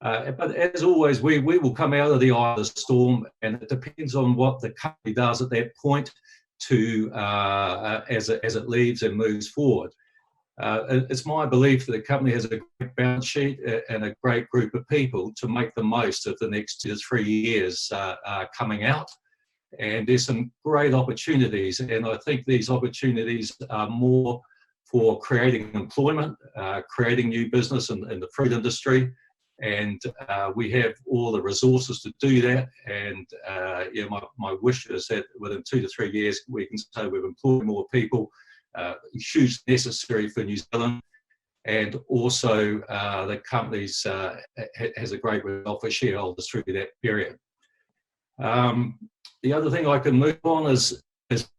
But as always, we will come out of the eye of the storm, and it depends on what the company does at that point to as it leaves and moves forward. It's my belief that the company has a great balance sheet and a great group of people to make the most of the next 2 to 3 years coming out. And there's some great opportunities, and I think these opportunities are more for creating employment, creating new business in the fruit industry, and we have all the resources to do that. And yeah, my wish is that within 2 to 3 years we can say we've employed more people, hugely necessary for New Zealand, and also the company has a great result for shareholders through that period. The other thing I can move on is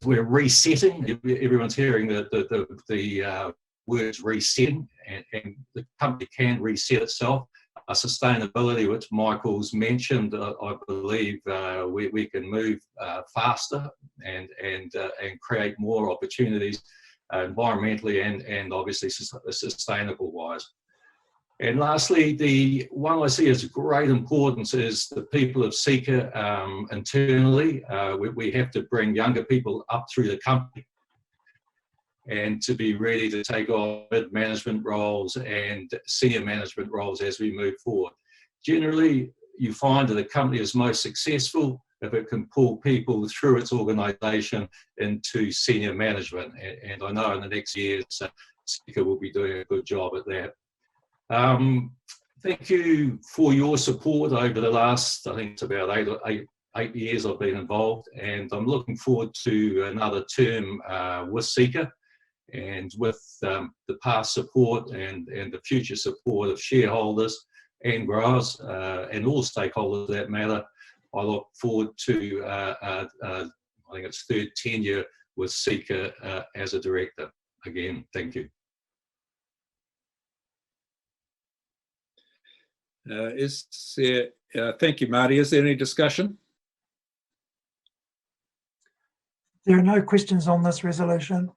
we're resetting. Everyone's hearing the words resetting, and the company can reset itself. Sustainability, which Michael's mentioned, I believe we can move faster and create more opportunities environmentally and obviously sustainable wise. And lastly, the one I see as great importance is the people of Seeka internally. We have to bring younger people up through the company and to be ready to take on mid-management roles and senior management roles as we move forward. Generally, you find that a company is most successful if it can pull people through its organisation into senior management. And I know in the next years, Seeka will be doing a good job at that. Thank you for your support over the last, I think it's about eight years I've been involved, and I'm looking forward to another term with Seeka. And with the past support and the future support of shareholders and growers and all stakeholders for that matter, I look forward to, I think it's 3rd tenure with Seeka as a director. Again, thank you. Thank you, Marty. Is there any discussion? There are no questions on this resolution.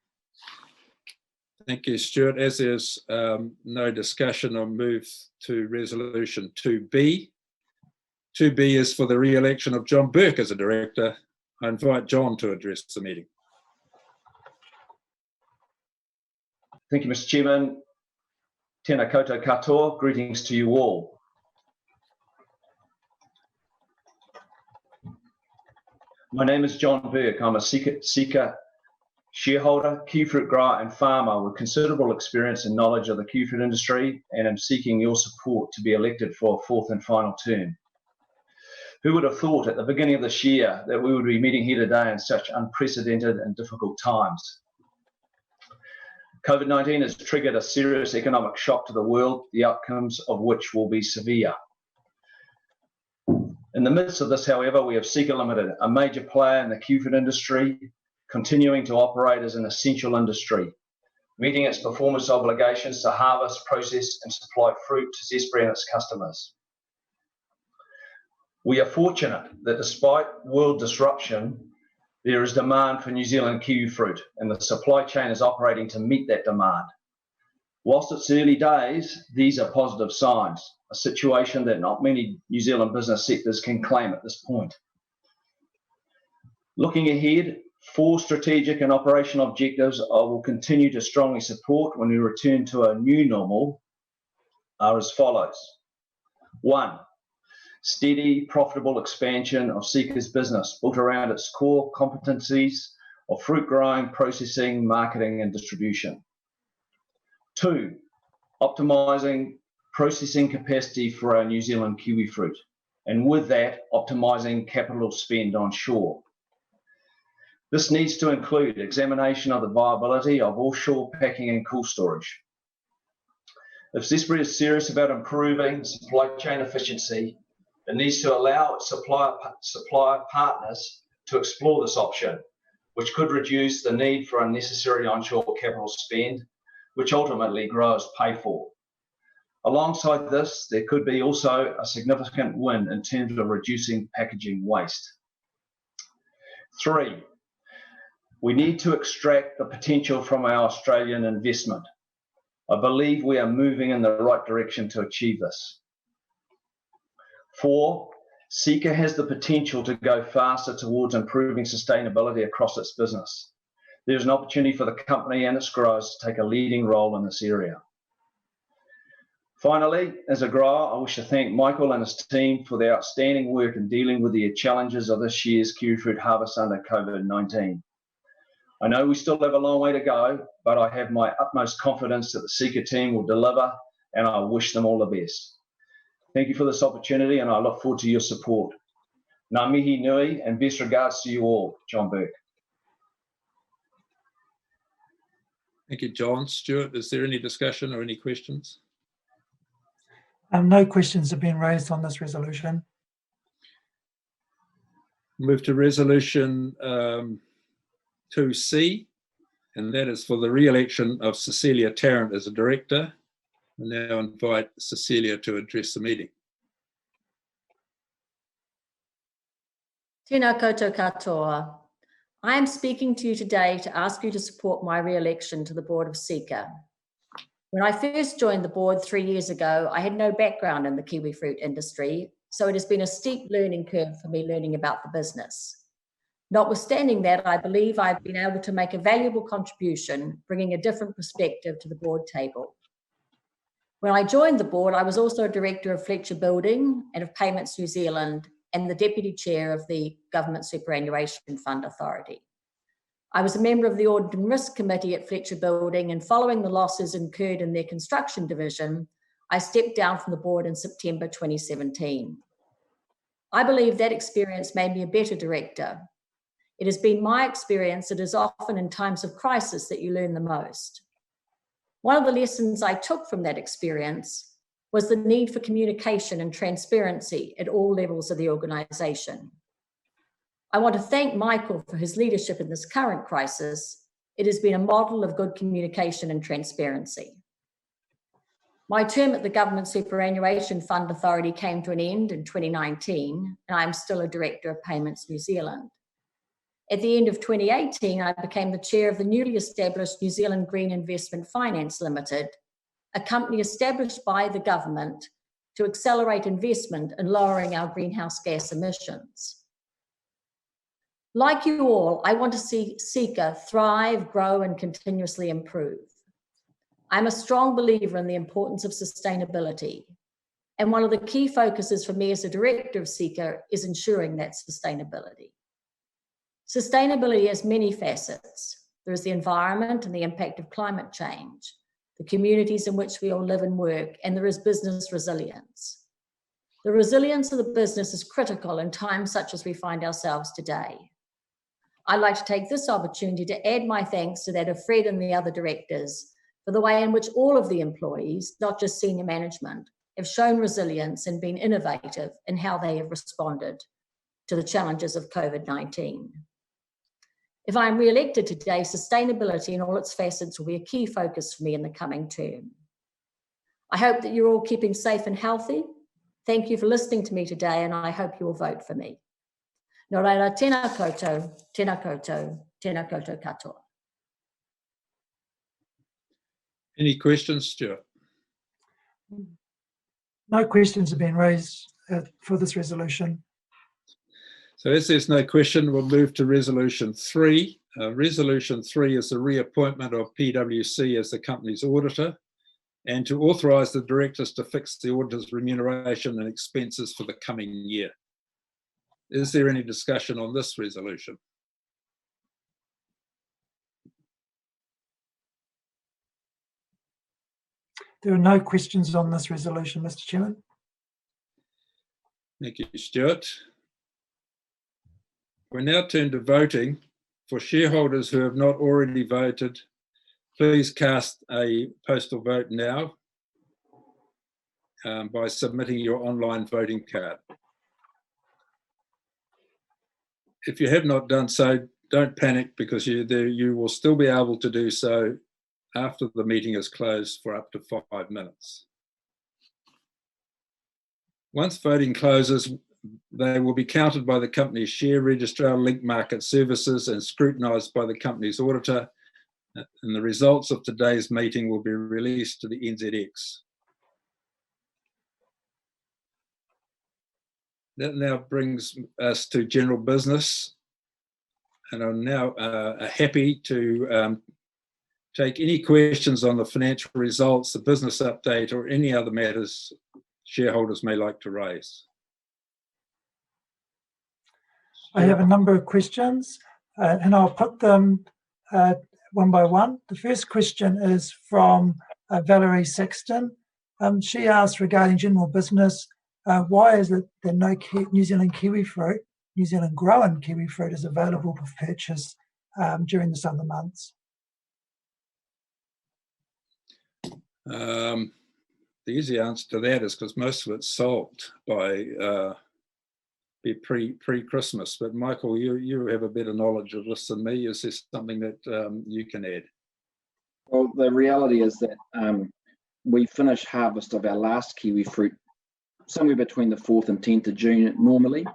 Thank you, Stuart. As there's no discussion, I'll move to Resolution 2B. 2B is for the re-election of John Burke as a director. I invite John to address the meeting. Thank you, Mr. Chairman. Tēnā koutou katoa, greetings to you all. My name is John Burke. I'm a Seeka shareholder, kiwifruit grower and farmer with considerable experience and knowledge of the kiwifruit industry, and am seeking your support to be elected for a 4th and final term. Who would have thought at the beginning of this year that we would be meeting here today in such unprecedented and difficult times? COVID-19 has triggered a serious economic shock to the world, the outcomes of which will be severe. In the midst of this, however, we have Seeka Limited, a major player in the kiwifruit industry, continuing to operate as an essential industry, meeting its performance obligations to harvest, process and supply fruit to Zespri and its customers. We are fortunate that despite world disruption, there is demand for New Zealand kiwifruit and the supply chain is operating to meet that demand. Whilst it's early days, these are positive signs, a situation that not many New Zealand business sectors can claim at this point. Looking ahead, 4 strategic and operational objectives I will continue to strongly support when we return to a new normal are as follows. 1, steady, profitable expansion of Seeka's business built around its core competencies of fruit growing, processing, marketing and distribution. 2, optimising processing capacity for our New Zealand kiwifruit, and with that, optimising capital spend on shore. This needs to include examination of the viability of offshore packing and cool storage. If Zespri is serious about improving supply chain efficiency, it needs to allow its supplier partners to explore this option, which could reduce the need for unnecessary onshore capital spend, which ultimately growers pay for. Alongside this, there could be also a significant win in terms of reducing packaging waste. 3, we need to extract the potential from our Australian investment. I believe we are moving in the right direction to achieve this. 4, Seeka has the potential to go faster towards improving sustainability across its business. There's an opportunity for the company and its growers to take a leading role in this area. Finally, as a grower, I wish to thank Michael and his team for their outstanding work in dealing with the challenges of this year's kiwifruit harvest under COVID-19. I know we still have a long way to go, but I have my utmost confidence that the Seeka team will deliver, and I wish them all the best. Thank you for this opportunity, and I look forward to your support. Ngā mihi nui, and best regards to you all. John Burke. Thank you, John. Stuart, is there any discussion or any questions? No questions have been raised on this resolution. Move to resolution 2C, and that is for the re-election of Cecilia Tarrant as a director. I now invite Cecilia to address the meeting. Tēnā koutou katoa. I am speaking to you today to ask you to support my re-election to the board of Seeka. When I first joined the board 3 years ago, I had no background in the kiwifruit industry, so it has been a steep learning curve for me learning about the business. Notwithstanding that, I believe I've been able to make a valuable contribution, bringing a different perspective to the board table. When I joined the board, I was also a director of Fletcher Building and of Payments New Zealand and the deputy chair of the Government Superannuation Fund Authority. I was a member of the Audit and Risk Committee at Fletcher Building, and following the losses incurred in their construction division, I stepped down from the board in September 2017. I believe that experience made me a better director. It has been my experience that it is often in times of crisis that you learn the most. One of the lessons I took from that experience was the need for communication and transparency at all levels of the organisation. I want to thank Michael for his leadership in this current crisis. It has been a model of good communication and transparency. My term at the Government Superannuation Fund Authority came to an end in 2019, and I am still a director of Payments New Zealand. At the end of 2018, I became the chair of the newly established New Zealand Green Investment Finance Limited, a company established by the government to accelerate investment in lowering our greenhouse gas emissions. Like you all, I want to see Seeka thrive, grow, and continuously improve. I'm a strong believer in the importance of sustainability, and one of the key focuses for me as a director of Seeka is ensuring that sustainability. Sustainability has many facets. There is the environment and the impact of climate change, the communities in which we all live and work, and there is business resilience. The resilience of the business is critical in times such as we find ourselves today. I'd like to take this opportunity to add my thanks to that of Fred and the other directors for the way in which all of the employees, not just senior management, have shown resilience and been innovative in how they have responded to the challenges of COVID-19. If I am re-elected today, sustainability in all its facets will be a key focus for me in the coming term. I hope that you're all keeping safe and healthy. Thank you for listening to me today, and I hope you will vote for me. Nō reira, tēnā koutou, tēnā koutou, tēnā koutou katoa. Any questions, Stuart? No questions have been raised for this resolution. So as there's no question, we'll move to Resolution 3. Resolution 3 is the reappointment of PwC as the company's auditor and to authorise the directors to fix the auditor's remuneration and expenses for the coming year. Is there any discussion on this resolution? There are no questions on this resolution, Mr. Chairman. Thank you, Stuart. We now turn to voting. For shareholders who have not already voted, please cast a postal vote now by submitting your online voting card. If you have not done so, don't panic, because you will still be able to do so after the meeting is closed for up to 5 minutes. Once voting closes, they will be counted by the company's share registrar, Link Market Services, and scrutinised by the company's auditor, and the results of today's meeting will be released to the NZX. That now brings us to general business, and I'm now happy to take any questions on the financial results, the business update, or any other matters shareholders may like to raise. I have a number of questions, and I'll put them one by one. The first question is from Valerie Sexton. She asked regarding general business, why is it that no New Zealand kiwi fruit, New Zealand grown kiwi fruit, is available for purchase during the summer months? The easy answer to that is because most of it's sold by pre-Christmas. But Michael, you have a better knowledge of this than me. Is there something that you can add? Well, the reality is that we finish harvest of our last kiwi fruit somewhere between the 4th and 10th of June normally.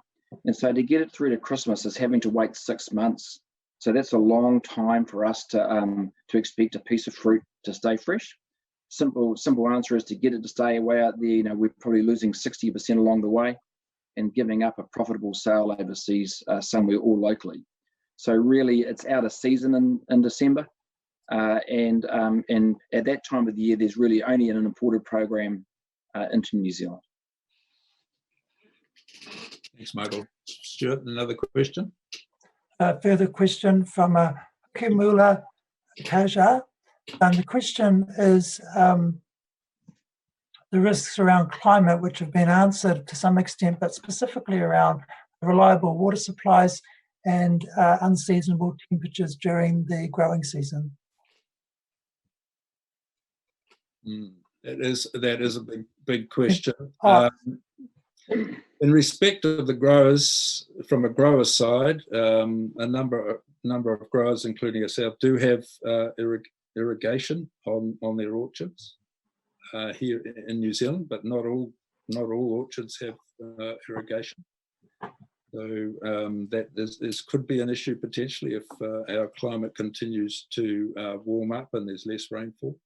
And so to get it through to Christmas is having to wait 6 months. So that's a long time for us to expect a piece of fruit to stay fresh. Simple answer is to get it to stay away out there. We're probably losing 60% along the way and giving up a profitable sale overseas somewhere or locally. So really it's out of season in December. And at that time of the year, there's really only an imported program into New Zealand. Thanks, Michael. Stuart, another question? Further question from Kimula Kaja. The question is the risks around climate, which have been answered to some extent, but specifically around reliable water supplies and unseasonable temperatures during the growing season. That is a big question. In respect of the growers, from a grower's side, a number of growers, including ourselves, do have irrigation on their orchards here in New Zealand, but not all orchards have irrigation. So this could be an issue potentially if our climate continues to warm up and there's less rainfall.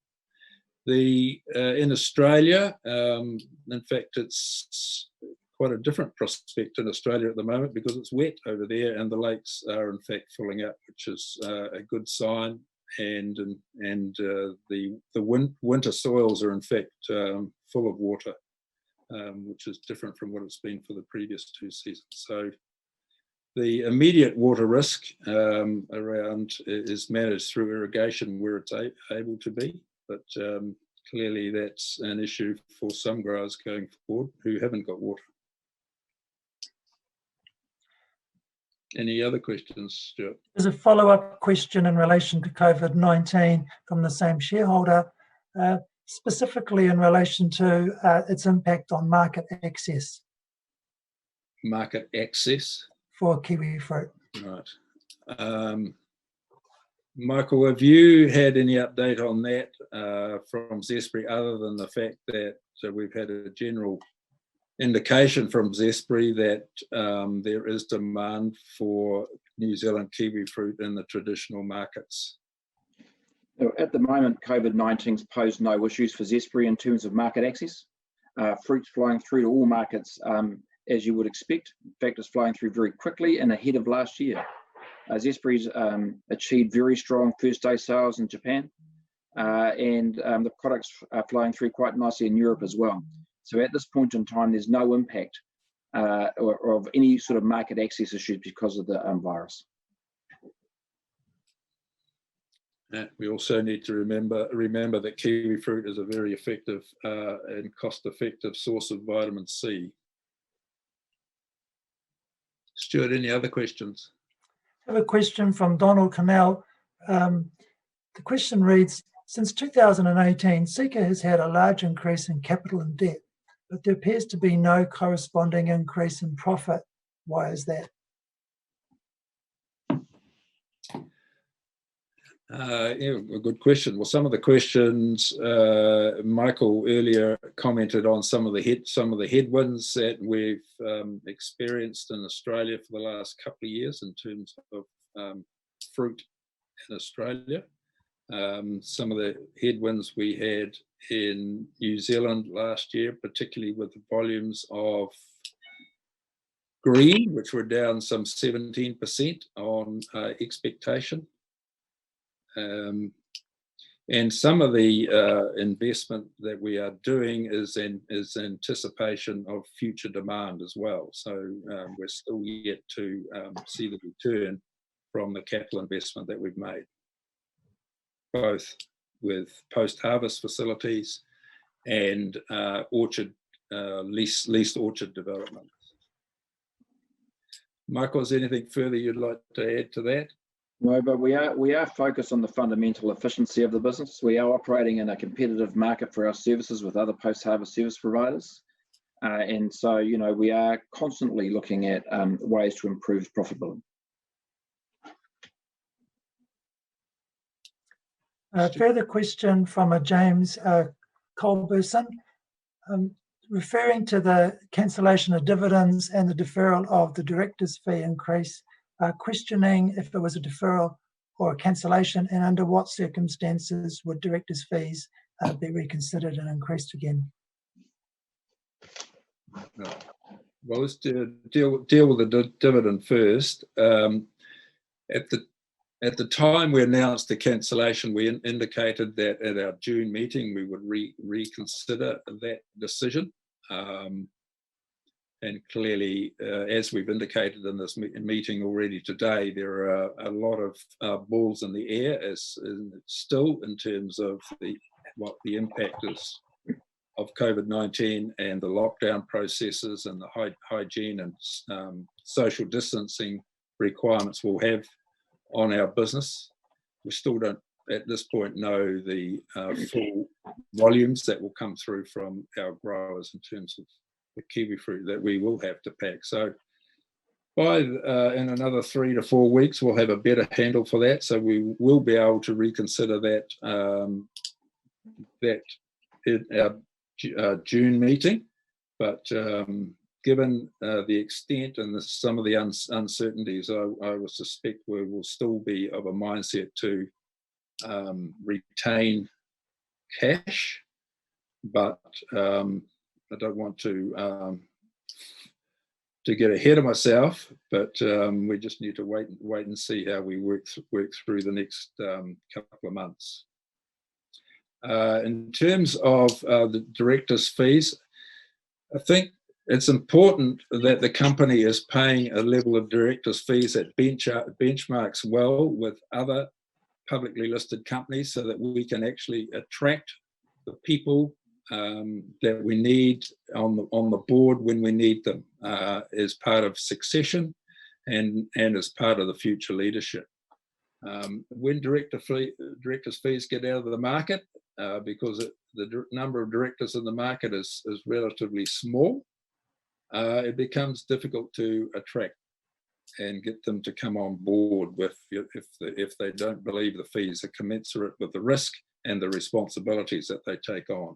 In Australia, in fact, it's quite a different prospect in Australia at the moment because it's wet over there and the lakes are in fact filling up, which is a good sign. And the winter soils are in fact full of water, which is different from what it's been for the previous 2 seasons. So the immediate water risk around is managed through irrigation where it's able to be, but clearly that's an issue for some growers going forward who haven't got water. Any other questions, Stuart? There's a follow-up question in relation to COVID-19 from the same shareholder. specifically in relation to its impact on market access Market access. for kiwi fruit. Right. Michael, have you had any update on that from Zespri, other than the fact that we've had a general indication from Zespri that there is demand for New Zealand kiwi fruit in the traditional markets? At the moment, COVID-19's posed no issues for Zespri in terms of market access. Fruit's flowing through to all markets as you would expect. In fact, it's flowing through very quickly and ahead of last year. Zespri's achieved very strong first day sales in Japan, and the products are flowing through quite nicely in Europe as well. So at this point in time, there's no impact or of any sort of market access issues because of the virus. We also need to remember that kiwi fruit is a very effective and cost-effective source of vitamin C. Stuart, any other questions? I have a question from Donald Cannell. The question reads, since 2018, Seeka has had a large increase in capital and debt, but there appears to be no corresponding increase in profit. Why is that? Yeah, a good question. Well, some of the questions, Michael earlier commented on some of the headwinds that we've experienced in Australia for the last couple of years in terms of fruit in Australia. Some of the headwinds we had in New Zealand last year, particularly with the volumes of green, which were down some 17% on expectation. And some of the investment that we are doing is anticipation of future demand as well. So we're still yet to see the return from the capital investment that we've made, both with post-harvest facilities and leased orchard development. Michael, is there anything further you'd like to add to that? No, but we are focused on the fundamental efficiency of the business. We are operating in a competitive market for our services with other post-harvest service providers. And so, you know, we are constantly looking at ways to improve profitability. A further question from a James Colberson, referring to the cancellation of dividends and the deferral of the director's fee increase, questioning if it was a deferral or a cancellation, and under what circumstances would directors' fees be reconsidered and increased again? Well, let's deal with the dividend first. At the time we announced the cancellation, we indicated that at our June meeting we would reconsider that decision. And clearly, as we've indicated in this meeting already today, there are a lot of balls in the air still in terms of what the impact is of COVID-19 and the lockdown processes and the hygiene and social distancing requirements will have on our business. We still don't, at this point, know the full volumes that will come through from our growers in terms of the kiwi fruit that we will have to pack. So by in another 3 to 4 weeks, we'll have a better handle for that. So we will be able to reconsider that in our June meeting. But given the extent and some of the uncertainties, I would suspect we will still be of a mindset to retain cash, but I don't want to get ahead of myself, but we just need to wait and see how we work through the next couple of months. In terms of the directors' fees, I think it's important that the company is paying a level of directors' fees that benchmarks well with other publicly listed companies, so that we can actually attract the people that we need on the board when we need them as part of succession and as part of the future leadership. When directors' fees get out of the market, because the number of directors in the market is relatively small, it becomes difficult to attract and get them to come on board with if they don't believe the fees are commensurate with the risk and the responsibilities that they take on.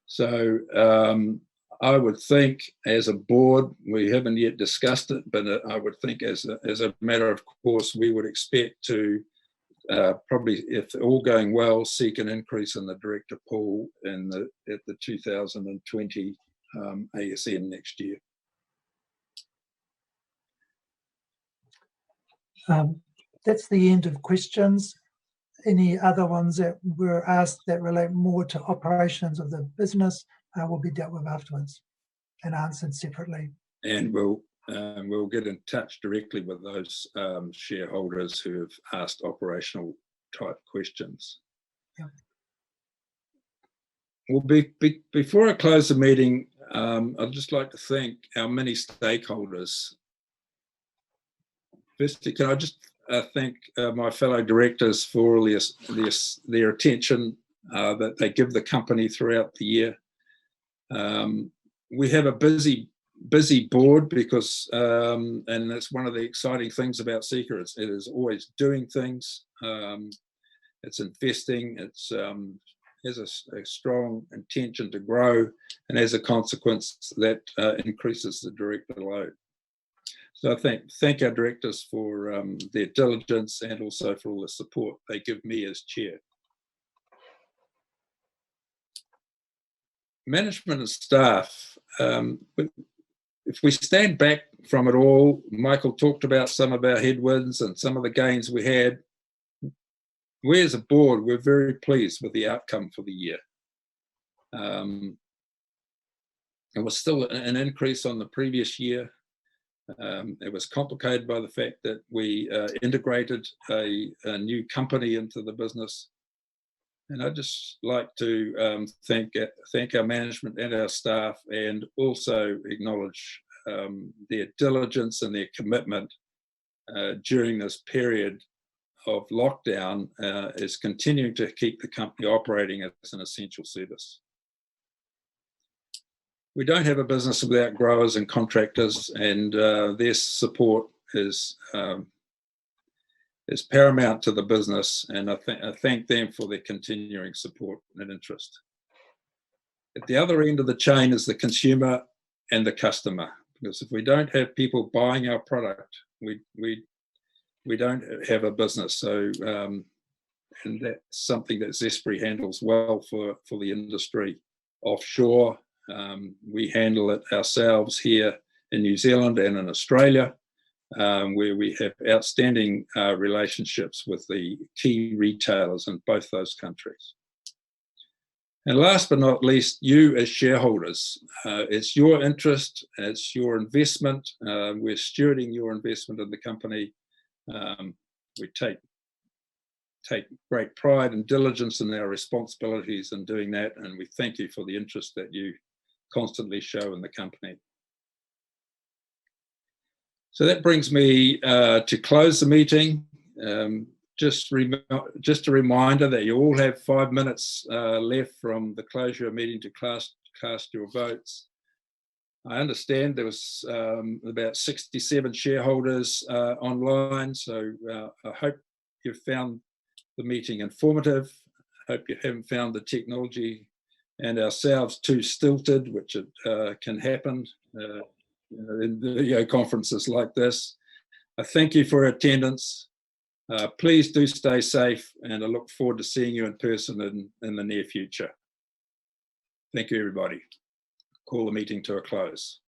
So I would think as a board, we haven't yet discussed it, but I would think as a matter of course, we would expect to probably, if all going well, seek an increase in the director pool at the 2020 ASM next year. That's the end of questions. Any other ones that were asked that relate more to operations of the business will be dealt with afterwards and answered separately. And we'll get in touch directly with those shareholders who have asked operational type questions. Yeah. Well, before I close the meeting, I'd just like to thank our many stakeholders. Firstly, can I just thank my fellow directors for all their attention that they give the company throughout the year. We have a busy board because, and that's one of the exciting things about Seeka. It is always doing things. It's investing. It's has a strong intention to grow, and as a consequence, that increases the director load. So I thank our directors for their diligence and also for all the support they give me as chair. Management and staff, if we stand back from it all, Michael talked about some of our headwinds and some of the gains we had. We as a board, we're very pleased with the outcome for the year. It was still an increase on the previous year. It was complicated by the fact that we integrated a new company into the business. And I'd just like to thank our management and our staff, and also acknowledge their diligence and their commitment during this period of lockdown is continuing to keep the company operating as an essential service. We don't have a business without growers and contractors, and their support is paramount to the business, and I thank them for their continuing support and interest. At the other end of the chain is the consumer and the customer, because if we don't have people buying our product, we don't have a business. So, and that's something that Zespri handles well for the industry. Offshore, we handle it ourselves here in New Zealand and in Australia, where we have outstanding relationships with the key retailers in both those countries. And last but not least, you as shareholders, it's your interest, it's your investment. We're stewarding your investment in the company. We take great pride and diligence in our responsibilities in doing that, and we thank you for the interest that you constantly show in the company. So that brings me to close the meeting. Just a reminder that you all have 5 minutes left from the closure of meeting to cast your votes. I understand there was about 67 shareholders online, so I hope you've found the meeting informative. I hope you haven't found the technology and ourselves too stilted, which can happen in video conferences like this. I thank you for your attendance. Please do stay safe, and I look forward to seeing you in person in the near future. Thank you, everybody. Call the meeting to a close.